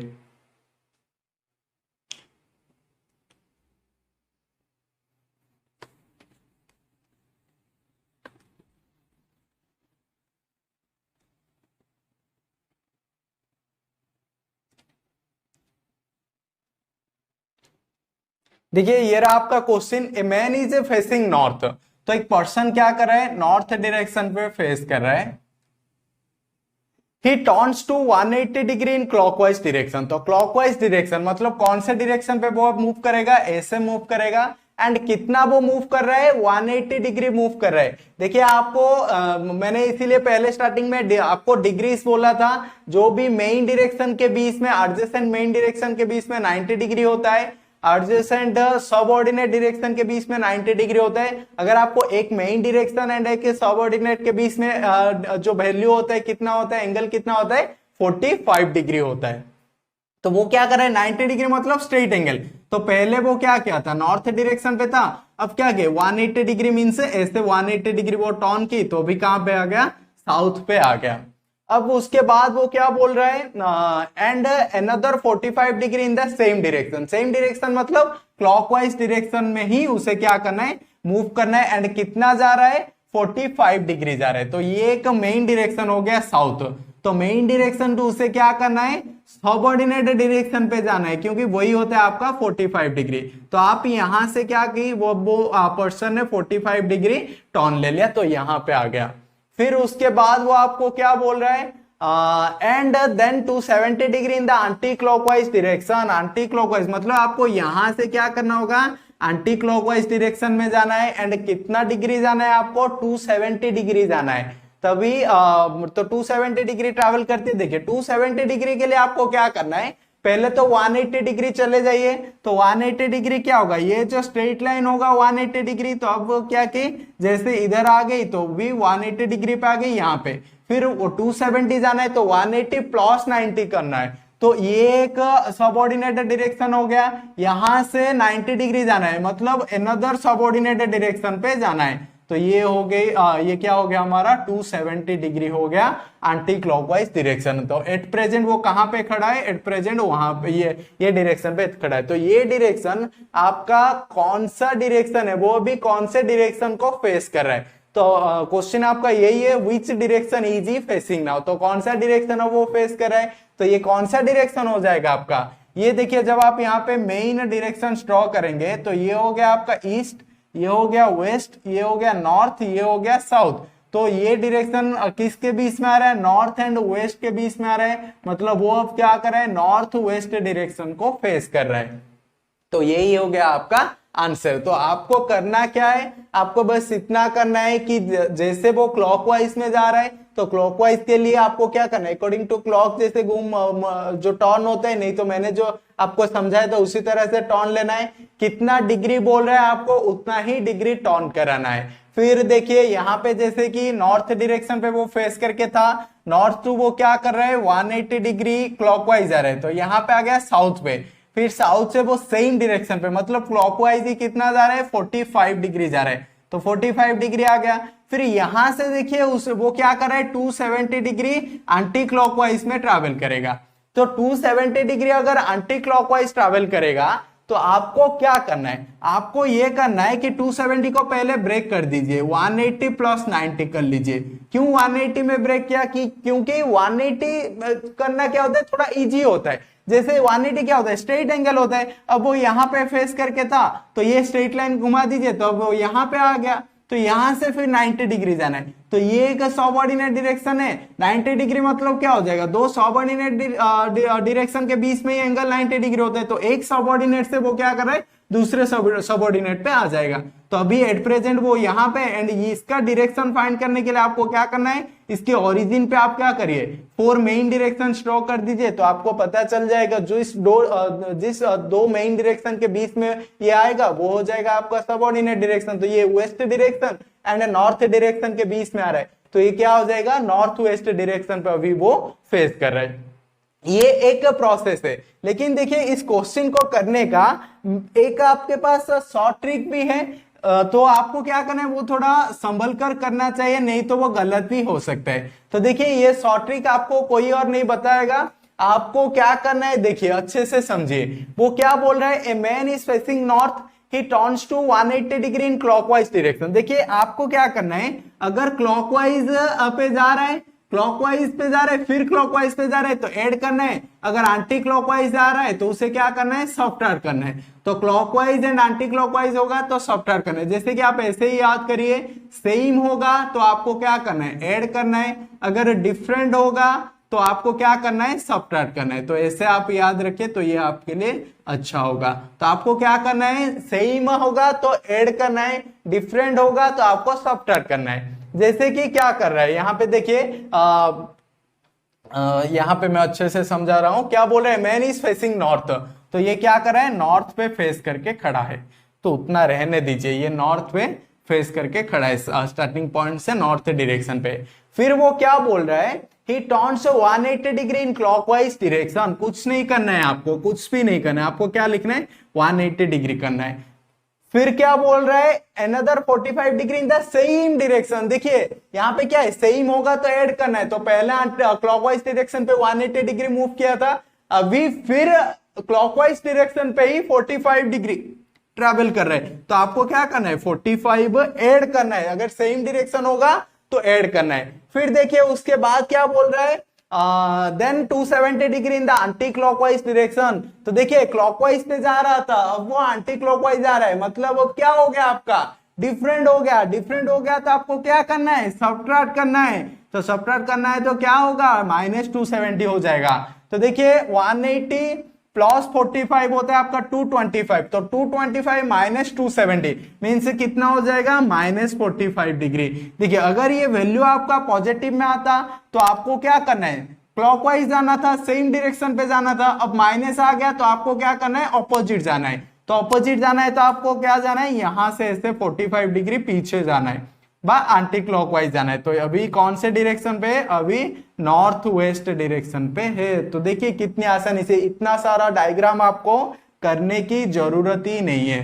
देखिए ये रहा आपका question, a man is a facing north. तो एक पर्सन क्या कर रहा है, नॉर्थ डायरेक्शन पे फेस कर रहा है। He turns to 180 degree in clockwise direction. तो क्लॉकवाइज डायरेक्शन मतलब कौन से डायरेक्शन पे वो मूव करेगा, ऐसे मूव करेगा। एंड कितना वो मूव कर रहा है, 180 डिग्री मूव कर रहा है। देखिए आपको मैंने इसीलिए पहले स्टार्टिंग में आपको डिग्रीज बोला था, जो भी मेन डायरेक्शन के बीच में, एडजेसेंट मेन डायरेक्शन के बीच में 90 डिग्री होता है, एडजेसेंट सबऑर्डिनेट डायरेक्शन के बीच में 90 डिग्री होता है। अगर आपको एक मेन डायरेक्शन एंड एक सबऑर्डिनेट के बीच में जो वैल्यू होता है, कितना होता है, एंगल कितना होता है, 45 डिग्री होता है। तो वो क्या कर रहा है, 90 डिग्री मतलब स्ट्रेट एंगल। तो पहले वो क्या किया था, नॉर्थ डायरेक्शन पे था, अब क्या किया, 180 डिग्री मीन ऐसे 180 डिग्री वो टर्न की, तो अभी कहां पे आ गया, साउथ पे आ गया। अब उसके बाद वो क्या बोल रहा है, and another 45 degree in the same direction. Same direction मतलब क्लॉकवाइज डायरेक्शन में ही उसे क्या करना है, मूव करना है। एंड कितना जा रहा है, 45 डिग्री जा रहा है। तो ये एक मेन डायरेक्शन हो गया साउथ। तो मेन डायरेक्शन टू उसे क्या करना है, सबऑर्डिनेट डायरेक्शन पे जाना है, क्योंकि वही होता है आपका 45 डिग्री। तो आप यहां से क्या की, वो पर्सन ने 45 डिग्री टर्न ले लिया, तो यहां पे आ गया। फिर उसके बाद वो आपको क्या बोल रहा है, and then 270 degree in the anticlockwise direction. Anticlockwise मतलब आपको यहां से क्या करना होगा, एंटी क्लॉकवाइज डायरेक्शन में जाना है। एंड कितना डिग्री जाना है आपको, 270 डिग्री जाना है। तभी तो 270 डिग्री ट्रैवल करते, देखिए 270 डिग्री के लिए आपको क्या करना है, पहले तो 180 डिग्री चले जाइए। तो 180 डिग्री क्या होगा, ये जो स्ट्रेट लाइन होगा 180 डिग्री, तो अब क्या की जैसे इधर आ गई तो भी 180 डिग्री पे आ गई यहाँ पे। फिर वो 270 जाना है तो 180 प्लस 90 करना है। तो ये एक सबऑर्डिनेट डायरेक्शन हो गया। यहां से 90 डिग्री जाना है, मतलब अनदर सबऑर्डिनेट डायरेक्शन पे जाना है। तो ये हो गई ये क्या हो गया हमारा 270 डिग्री हो गया एंटी क्लॉकवाइज डायरेक्शन। तो एट प्रेजेंट वो कहां पे खड़ा है, एट प्रेजेंट वहां पे ये डायरेक्शन पे खड़ा है। तो ये डायरेक्शन आपका कौन सा डायरेक्शन है, वो भी कौन से डायरेक्शन को फेस कर रहा है। तो क्वेश्चन आपका यही है, which direction is he facing now. तो कौन सा डायरेक्शन है वो फेस कर रहा है, तो ये कौन सा डायरेक्शन हो जाएगा आपका, ये देखिए जब आप यहाँ पे मेन डायरेक्शन ड्रॉ करेंगे तो ये हो गया आपका ईस्ट, ये हो गया वेस्ट, ये हो गया नॉर्थ, ये हो गया साउथ। तो ये डायरेक्शन किसके बीच में आ रहा है, नॉर्थ एंड वेस्ट के बीच में आ रहा है। मतलब वो अब क्या कर रहा है, नॉर्थ वेस्ट डायरेक्शन को फेस कर रहा है। तो यही हो गया आपका आंसर। तो आपको करना क्या है, आपको बस इतना करना है कि जैसे वो क्लॉकवाइज में जा रहा है तो क्लॉकवाइज के लिए आपको क्या करना है, अकॉर्डिंग टू क्लॉक जैसे घूम जो टर्न होता है, नहीं तो मैंने जो आपको समझाया तो उसी तरह से टर्न लेना है। कितना डिग्री बोल रहा है आपको, उतना ही डिग्री टर्न कराना है। फिर देखिए यहाँ पे जैसे कि नॉर्थ डायरेक्शन पे वो फेस करके था, नॉर्थ टू वो क्या कर रहा है 180 डिग्री क्लॉकवाइज आ रहा है। तो यहाँ पे आ गया साउथ पे, फिर साउथ से वो सेम डायरेक्शन पे मतलब क्लॉकवाइज ही कितना जा रहा है 45 डिग्री जा रहा है। तो 45 डिग्री आ गया। फिर यहां से देखिए उस वो क्या कर रहा है 270 डिग्री एंटी क्लॉकवाइज में ट्रैवल करेगा। तो 270 डिग्री अगर एंटी क्लॉकवाइज ट्रैवल करेगा तो आपको क्या करना है, आपको ये करना है कि 270 को पहले ब्रेक कर दीजिए, 180 प्लस 90 कर लीजिए। क्यों 180 में ब्रेक किया, कि क्योंकि 180 करना क्या होता है, थोड़ा इजी होता है। जैसे 180 क्या होता है, स्ट्रेट एंगल होता है। अब वो यहाँ पे फेस करके था तो ये स्ट्रेट लाइन घुमा दीजिए, तो अब वो यहाँ पे आ गया। तो यहां से फिर 90 डिग्री जाना है। तो ये एक सबऑर्डिनेट डायरेक्शन है। 90 डिग्री मतलब क्या हो जाएगा, दो सबऑर्डिनेट डायरेक्शन के बीच में ये एंगल 90 डिग्री होता है। तो एक सबऑर्डिनेट से वो क्या कर रहा है, दूसरे सबऑर्डिनेट पे आ जाएगा। तो अभी एट प्रेजेंट वो यहाँ पे, एंड इसका डायरेक्शन फाइंड करने के लिए आपको क्या करना है, इसके ओरिजिन पे आप क्या करिए 4 मेन डायरेक्शन ड्रॉ कर दीजिए। तो आपको पता चल जाएगा जो इस जिस दो मेन डायरेक्शन के बीच में ये आएगा वो हो जाएगा आपका सबऑर्डिनेट डायरेक्शन। तो ये west direction and north direction के बीच में आ रहा है, तो ये क्या हो जाएगा नॉर्थ वेस्ट डायरेक्शन पे अभी वो फेस कर रहा है। ये एक प्रोसेस है। लेकिन देखिए इस क्वेश्चन को करने का एक आपके पास शॉर्ट ट्रिक भी है। तो आपको क्या करना है, वो थोड़ा संभल कर करना चाहिए, नहीं तो वो गलत भी हो सकता है। तो देखिए ये शॉर्ट ट्रिक आपको कोई और नहीं बताएगा, आपको क्या करना है देखिए अच्छे से समझिए। वो क्या बोल रहा है, a man is facing north, he turns to 180 degree in clockwise direction. देखिए आपको क्या करना है, अगर क्लॉकवाइज पे जा रहा है, क्लॉकवाइज पे जा रहा है, फिर क्लॉकवाइज पे जा रहा है तो ऐड करना है। अगर एंटी क्लॉकवाइज जा रहा है तो उसे क्या करना है, सब्ट्रैक्ट करना है। तो क्लॉकवाइज एंड एंटी क्लॉकवाइज होगा तो सब्ट्रैक्ट करना है। जैसे कि आप ऐसे ही याद करिए, सेम होगा तो आपको क्या करना है, ऐड करना है। अगर डिफरेंट होगा तो आपको क्या करना है, सब्ट्रैक्ट करना है। तो ऐसे आप याद रखिए तो ये आपके लिए अच्छा होगा। तो आपको क्या करना है, सेम होगा तो ऐड करना है, डिफरेंट होगा तो आपको सब्ट्रैक्ट करना है। जैसे कि क्या कर रहा है यहाँ पे देखिए, यहाँ पे मैं अच्छे से समझा रहा हूं। क्या बोल रहे हैं, मैन इज फेसिंग नॉर्थ, तो ये क्या कर रहा है, नॉर्थ पे फेस करके खड़ा है। तो उतना रहने दीजिए, ये नॉर्थ पे फेस करके खड़ा है स्टार्टिंग पॉइंट से नॉर्थ डायरेक्शन पे। फिर वो क्या बोल रहा है, he turns 180 degree in clockwise direction. कुछ नहीं करना है आपको, कुछ भी नहीं करना है आपको, क्या लिखना है 180 डिग्री करना है। फिर क्या बोल रहा है, another 45 degree in the same direction. देखिए यहाँ पे क्या है, सेम होगा तो ऐड करना है। तो पहले क्लॉकवाइज डायरेक्शन पे 180 डिग्री मूव किया था, अभी फिर क्लॉकवाइज डायरेक्शन पे ही 45 डिग्री ट्रेवल कर रहे हैं। तो आपको क्या करना है, 45 ऐड करना है। अगर सेम डायरेक्शन होगा तो ऐड करना है। फिर देखिए उसके बाद क्या बोल रहा है, then 270 degree in the anticlockwise direction. तो देखिए क्लॉकवाइज पे जा रहा था, अब वो एंटी क्लॉकवाइज जा रहा है, मतलब अब क्या हो गया आपका, डिफरेंट हो गया। डिफरेंट हो गया तो आपको क्या करना है, सब्ट्रैक्ट करना है। तो सब्ट्रैक्ट करना है तो क्या होगा, -270 हो जाएगा। तो देखिए 180 प्लस 45 होता है आपका 225, तो 225 माइनस 270 मीन्स कितना हो जाएगा, -45 डिग्री। देखिए अगर ये वैल्यू आपका पॉजिटिव में आता तो आपको क्या करना है, क्लॉकवाइज जाना था, सेम डायरेक्शन पे जाना था। अब माइनस आ गया तो आपको क्या करना है, ऑपोजिट जाना है। तो ऑपोजिट जाना है तो आपको क्या जाना है, यहां से ऐसे 45 डिग्री पीछे जाना है, एंटी क्लॉकवाइज जाना है। तो अभी कौन से डायरेक्शन पे, अभी नॉर्थ वेस्ट डायरेक्शन पे है। तो देखिए कितनी आसानी से, इतना सारा डायग्राम आपको करने की जरूरत ही नहीं है।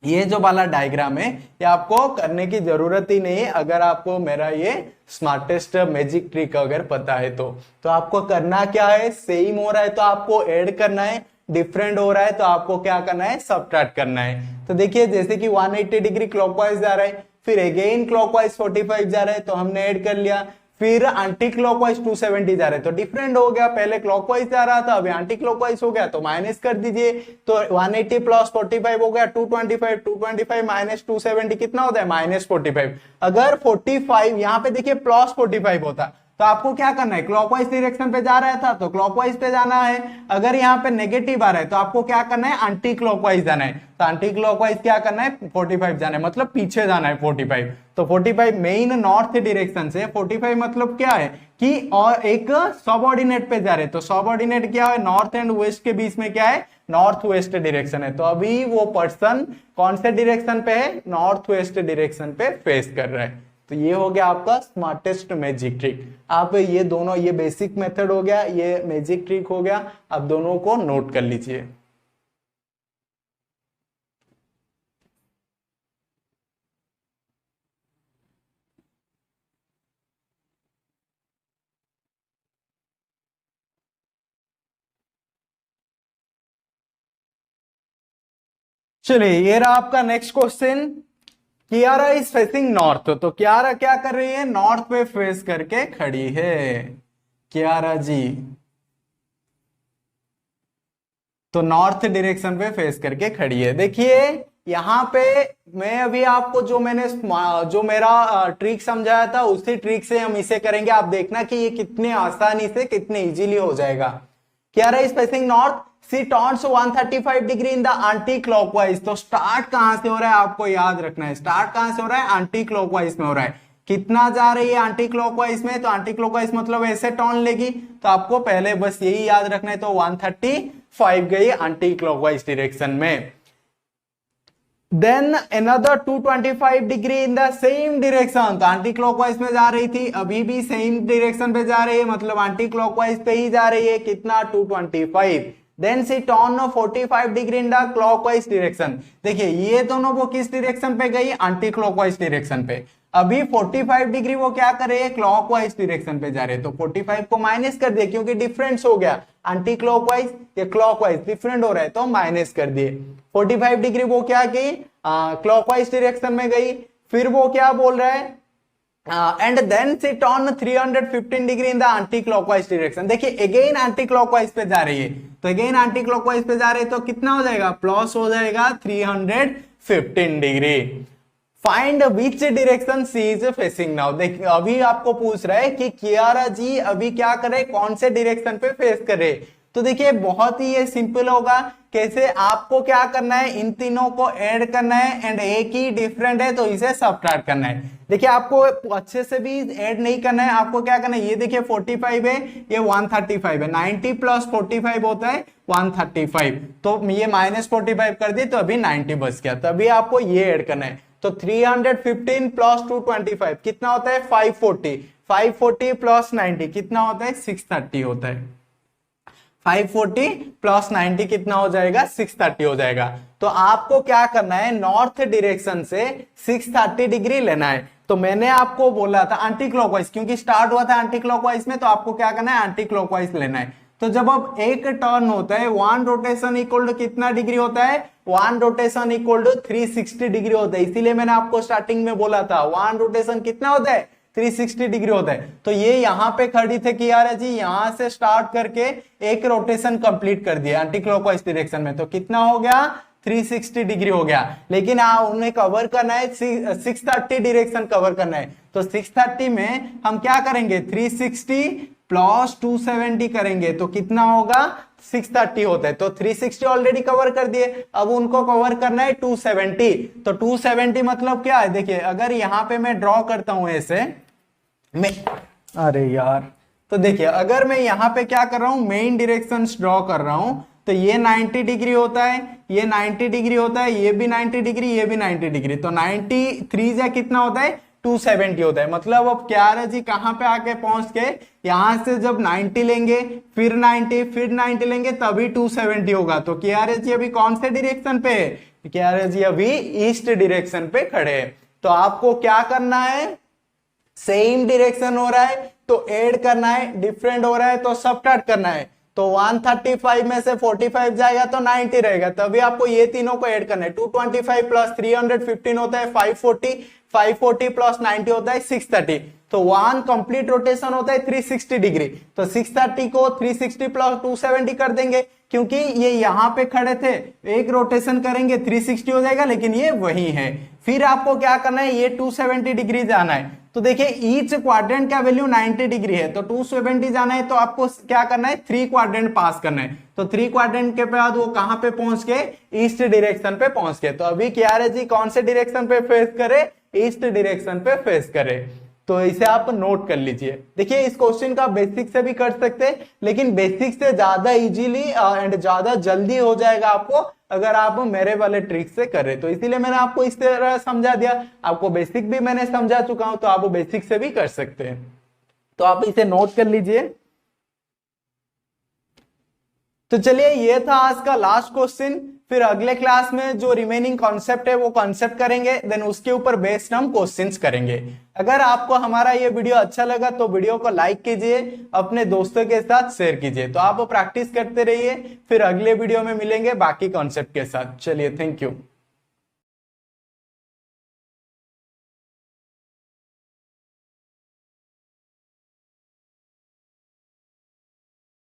ये जो वाला डायग्राम है ये आपको करने की जरूरत ही नहीं है, अगर आपको मेरा ये स्मार्टेस्ट मैजिक ट्रिक अगर पता है तो आपको करना क्या है, सेम हो रहा है तो आपको ऐड करना है, डिफरेंट हो रहा है तो आपको क्या करना है, सबट्रैक्ट करना है। तो देखिए जैसे कि 180 डिग्री क्लॉकवाइज जा रहा है, फिर अगेन क्लॉकवाइज 45 जा रहा है तो हमने ऐड कर लिया, फिर एंटी क्लॉकवाइज 270 जा रहे तो डिफरेंट हो गया, पहले क्लॉकवाइज जा रहा था अभी एंटी क्लॉकवाइज हो गया तो माइनस कर दीजिए। तो 180 प्लस 45 हो गया 225, 225 माइनस 270 कितना होता है, -45। अगर 45 यहाँ पे देखिए प्लस 45 होता तो आपको क्या करना है, क्लॉकवाइज डायरेक्शन पे जा रहा था तो क्लॉकवाइज पे जाना है। अगर यहाँ पे नेगेटिव आ रहा है तो आपको क्या करना है, एंटी क्लॉकवाइज जाना है। तो एंटी क्लॉकवाइज क्या करना है, 45 जाना है, मतलब पीछे जाना है 45। तो 45 मेन नॉर्थ डायरेक्शन से, 45 मतलब क्या है कि और एक सबऑर्डिनेट पे जा रहे, तो सबऑर्डिनेट क्या है, नॉर्थ एंड वेस्ट के बीच में क्या है, नॉर्थ वेस्ट डायरेक्शन है। तो अभी वो पर्सन कौन से डायरेक्शन पे है, नॉर्थ वेस्ट डायरेक्शन पे फेस कर रहा है। तो ये हो गया आपका स्मार्टेस्ट मैजिक ट्रिक। आप ये दोनों, ये बेसिक मेथड हो गया, ये मैजिक ट्रिक हो गया, आप दोनों को नोट कर लीजिए। चलिए ये रहा आपका next question. Kiara is facing north, तो कियारा क्या कर रही है, नॉर्थ पे फेस करके खड़ी है कियारा जी, तो नॉर्थ डायरेक्शन पे फेस करके खड़ी है। देखिए यहां पे मैं अभी आपको जो मेरा ट्रिक समझाया था उसी ट्रिक से हम इसे करेंगे, आप देखना कि ये कितने आसानी से, कितने इजीली हो जाएगा। Kiara is facing north, she turns 135 degree in the anticlockwise. तो स्टार्ट कहां से हो रहा है, आपको याद रखना है, स्टार्ट कहां से हो रहा है, एंटी क्लॉकवाइज में हो रहा है। कितना जा रही है एंटी क्लॉकवाइज में, तो एंटी क्लॉकवाइज मतलब ऐसे टर्न लेगी, तो आपको पहले बस यही याद रखना है। तो 135 गई एंटी क्लॉकवाइज डायरेक्शन में। Then another 225 degree in the same direction, तो एंटी क्लॉकवाइज में जा रही थी, अभी भी सेम डायरेक्शन पे जा रही है, मतलब एंटी क्लॉकवाइज पे ही जा रही है, कितना 225। Then she turn 45 degree in the clockwise direction. देखिए ये दोनों वो किस डायरेक्शन पे गई, एंटी क्लॉकवाइज डायरेक्शन पे। अभी 45 डिग्री वो क्या कर रहे हैं, क्लॉकवाइज डायरेक्शन पे जा रहे हैं, तो 45 को माइनस कर दिए क्योंकि डिफरेंस हो गया, एंटी क्लॉकवाइज या क्लॉकवाइज डिफरेंट हो रहा है तो माइनस कर दिए। 45 डिग्री वो क्या गई, क्लॉकवाइज डायरेक्शन में गई। फिर वो क्या बोल रहा है, and then she turn 315 degree in the anticlockwise direction. देखिए अगेन एंटी क्लॉकवाइज पे जा रही है, तो अगेन एंटी क्लॉकवाइज पे जा रहे हैं तो कितना हो जाएगा, प्लस हो जाएगा 315 degree. Find which direction she is facing now. देखिए अभी आपको पूछ रहा है कि कियारा जी अभी क्या करे, कौन से डायरेक्शन पे फेस करे। तो देखिए बहुत ही ये सिंपल होगा, कैसे आपको क्या करना है, इन तीनों को ऐड करना है एंड एक ही डिफरेंट है तो इसे सबट्रैक्ट करना है। देखिए आपको अच्छे से भी ऐड नहीं करना है, आपको क्या करना है, ये देखिए 45 है, ये 135 है, 90 प्लस 45 होता है 135, तो ये -45 कर दी तो अभी 90 बच गया, तभी आपको ये ऐड करना है। तो 315 प्लस 225 कितना होता है, 540, 540 प्लस 90 कितना होता है, 630 होता है। 540 प्लस 90 कितना हो जाएगा, 630 हो जाएगा। तो आपको क्या करना है, नॉर्थ डायरेक्शन से 630 डिग्री लेना है। तो मैंने आपको बोला था एंटी क्लॉकवाइज, क्योंकि स्टार्ट हुआ था एंटी क्लॉकवाइज में, तो आपको क्या करना है, एंटी क्लॉकवाइज लेना है। तो जब अब एक टर्न होता है, वन रोटेशन इक्वल टू कितना डिग्री होता है, one rotation equal to 360 degree होता है। इसीलिए मैंने आपको स्टार्टिंग में बोला था वन रोटेशन कितना होता है, 360 डिग्री होता है। तो ये यहां पे खड़ी थे कि यार जी यहां से स्टार्ट करके एक रोटेशन कंप्लीट कर दिया एंटी क्लॉकवाइज डायरेक्शन में, तो कितना हो गया 360 डिग्री हो गया, लेकिन उन्हें कवर करना है 630 डायरेक्शन कवर करना है। तो 630 में हम क्या करेंगे, 360 प्लस 270 करेंगे तो कितना होगा, 630 होता है। तो 360 ऑलरेडी कवर कर दिए, अब उनको कवर करना है 270। तो 270 मतलब क्या है, देखिए अगर यहां पे मैं ड्रॉ करता हूं ऐसे, मैं अरे यार, तो देखिए अगर मैं यहां पे क्या कर रहा हूं, मेन डायरेक्शन ड्रॉ कर रहा हूं, तो ये 90 डिग्री होता है, ये 90 डिग्री होता है, ये भी 90 डिग्री, ये भी 90 डिग्री। तो 93 या कितना होता है, 270 होता है। मतलब अब क्या है जी, कहां पे आके पहुंच के, यहां से जब 90 लेंगे, फिर 90, फिर 90 लेंगे, तभी 270 होगा। तो क्या है जी अभी कौन से डायरेक्शन पे है, क्या है जी अभी ईस्ट डायरेक्शन पे खड़े हैं। तो आपको क्या करना है, सेम डायरेक्शन हो रहा है तो ऐड करना है, डिफरेंट हो रहा है तो सबट्रैक्ट करना है। तो 135 में से 45 जाएगा तो 90 रहेगा, तभी आपको ये तीनों को ऐड करना है। 225 प्लस 315 होता है 540, 540 प्लस 90 होता है 630। तो 1 कंप्लीट रोटेशन होता है 360 डिग्री। तो 630 को 360 प्लस 270 कर देंगे, क्योंकि ये यहां पे खड़े थे, एक रोटेशन करेंगे 360 हो जाएगा, लेकिन ये वही है। फिर आपको क्या करना है, ये 270 डिग्री जाना है। तो देखिए ईच क्वाड्रेंट का वैल्यू 90 डिग्री है, तो 270 जाना है तो आपको क्या करना है, 3 क्वाड्रेंट पास करना है। तो 3 क्वाड्रेंट के बाद वो कहां पे पहुंच गए, ईस्ट डायरेक्शन पे पहुंच गए। तो अभी क्या है जी, कौन से डायरेक्शन पे फेस करे, ईस्ट डायरेक्शन पे फेस करे। तो इसे आप नोट कर लीजिए। देखिए इस क्वेश्चन का बेसिक से भी कर सकते हैं, लेकिन बेसिक से ज्यादा इजीली एंड ज्यादा जल्दी हो जाएगा आपको अगर आप मेरे वाले ट्रिक से कर रहे। तो इसीलिए मैंने आपको इस तरह समझा दिया, आपको बेसिक भी मैंने समझा चुका हूं, तो आप बेसिक से भी कर सकते हैं। तो आप इसे नोट कर लीजिए। तो चलिए ये था आज का लास्ट क्वेश्चन। फिर अगले क्लास में जो रिमेनिंग कॉन्सेप्ट है वो कॉन्सेप्ट करेंगे, देन उसके ऊपर बेस्ड हम क्वेश्चंस करेंगे। अगर आपको हमारा ये वीडियो अच्छा लगा तो वीडियो को लाइक कीजिए, अपने दोस्तों के साथ शेयर कीजिए। तो आप प्रैक्टिस करते रहिए, फिर अगले वीडियो में मिलेंगे बाकी कॉन्सेप्ट के साथ। चलिए, थैंक यू।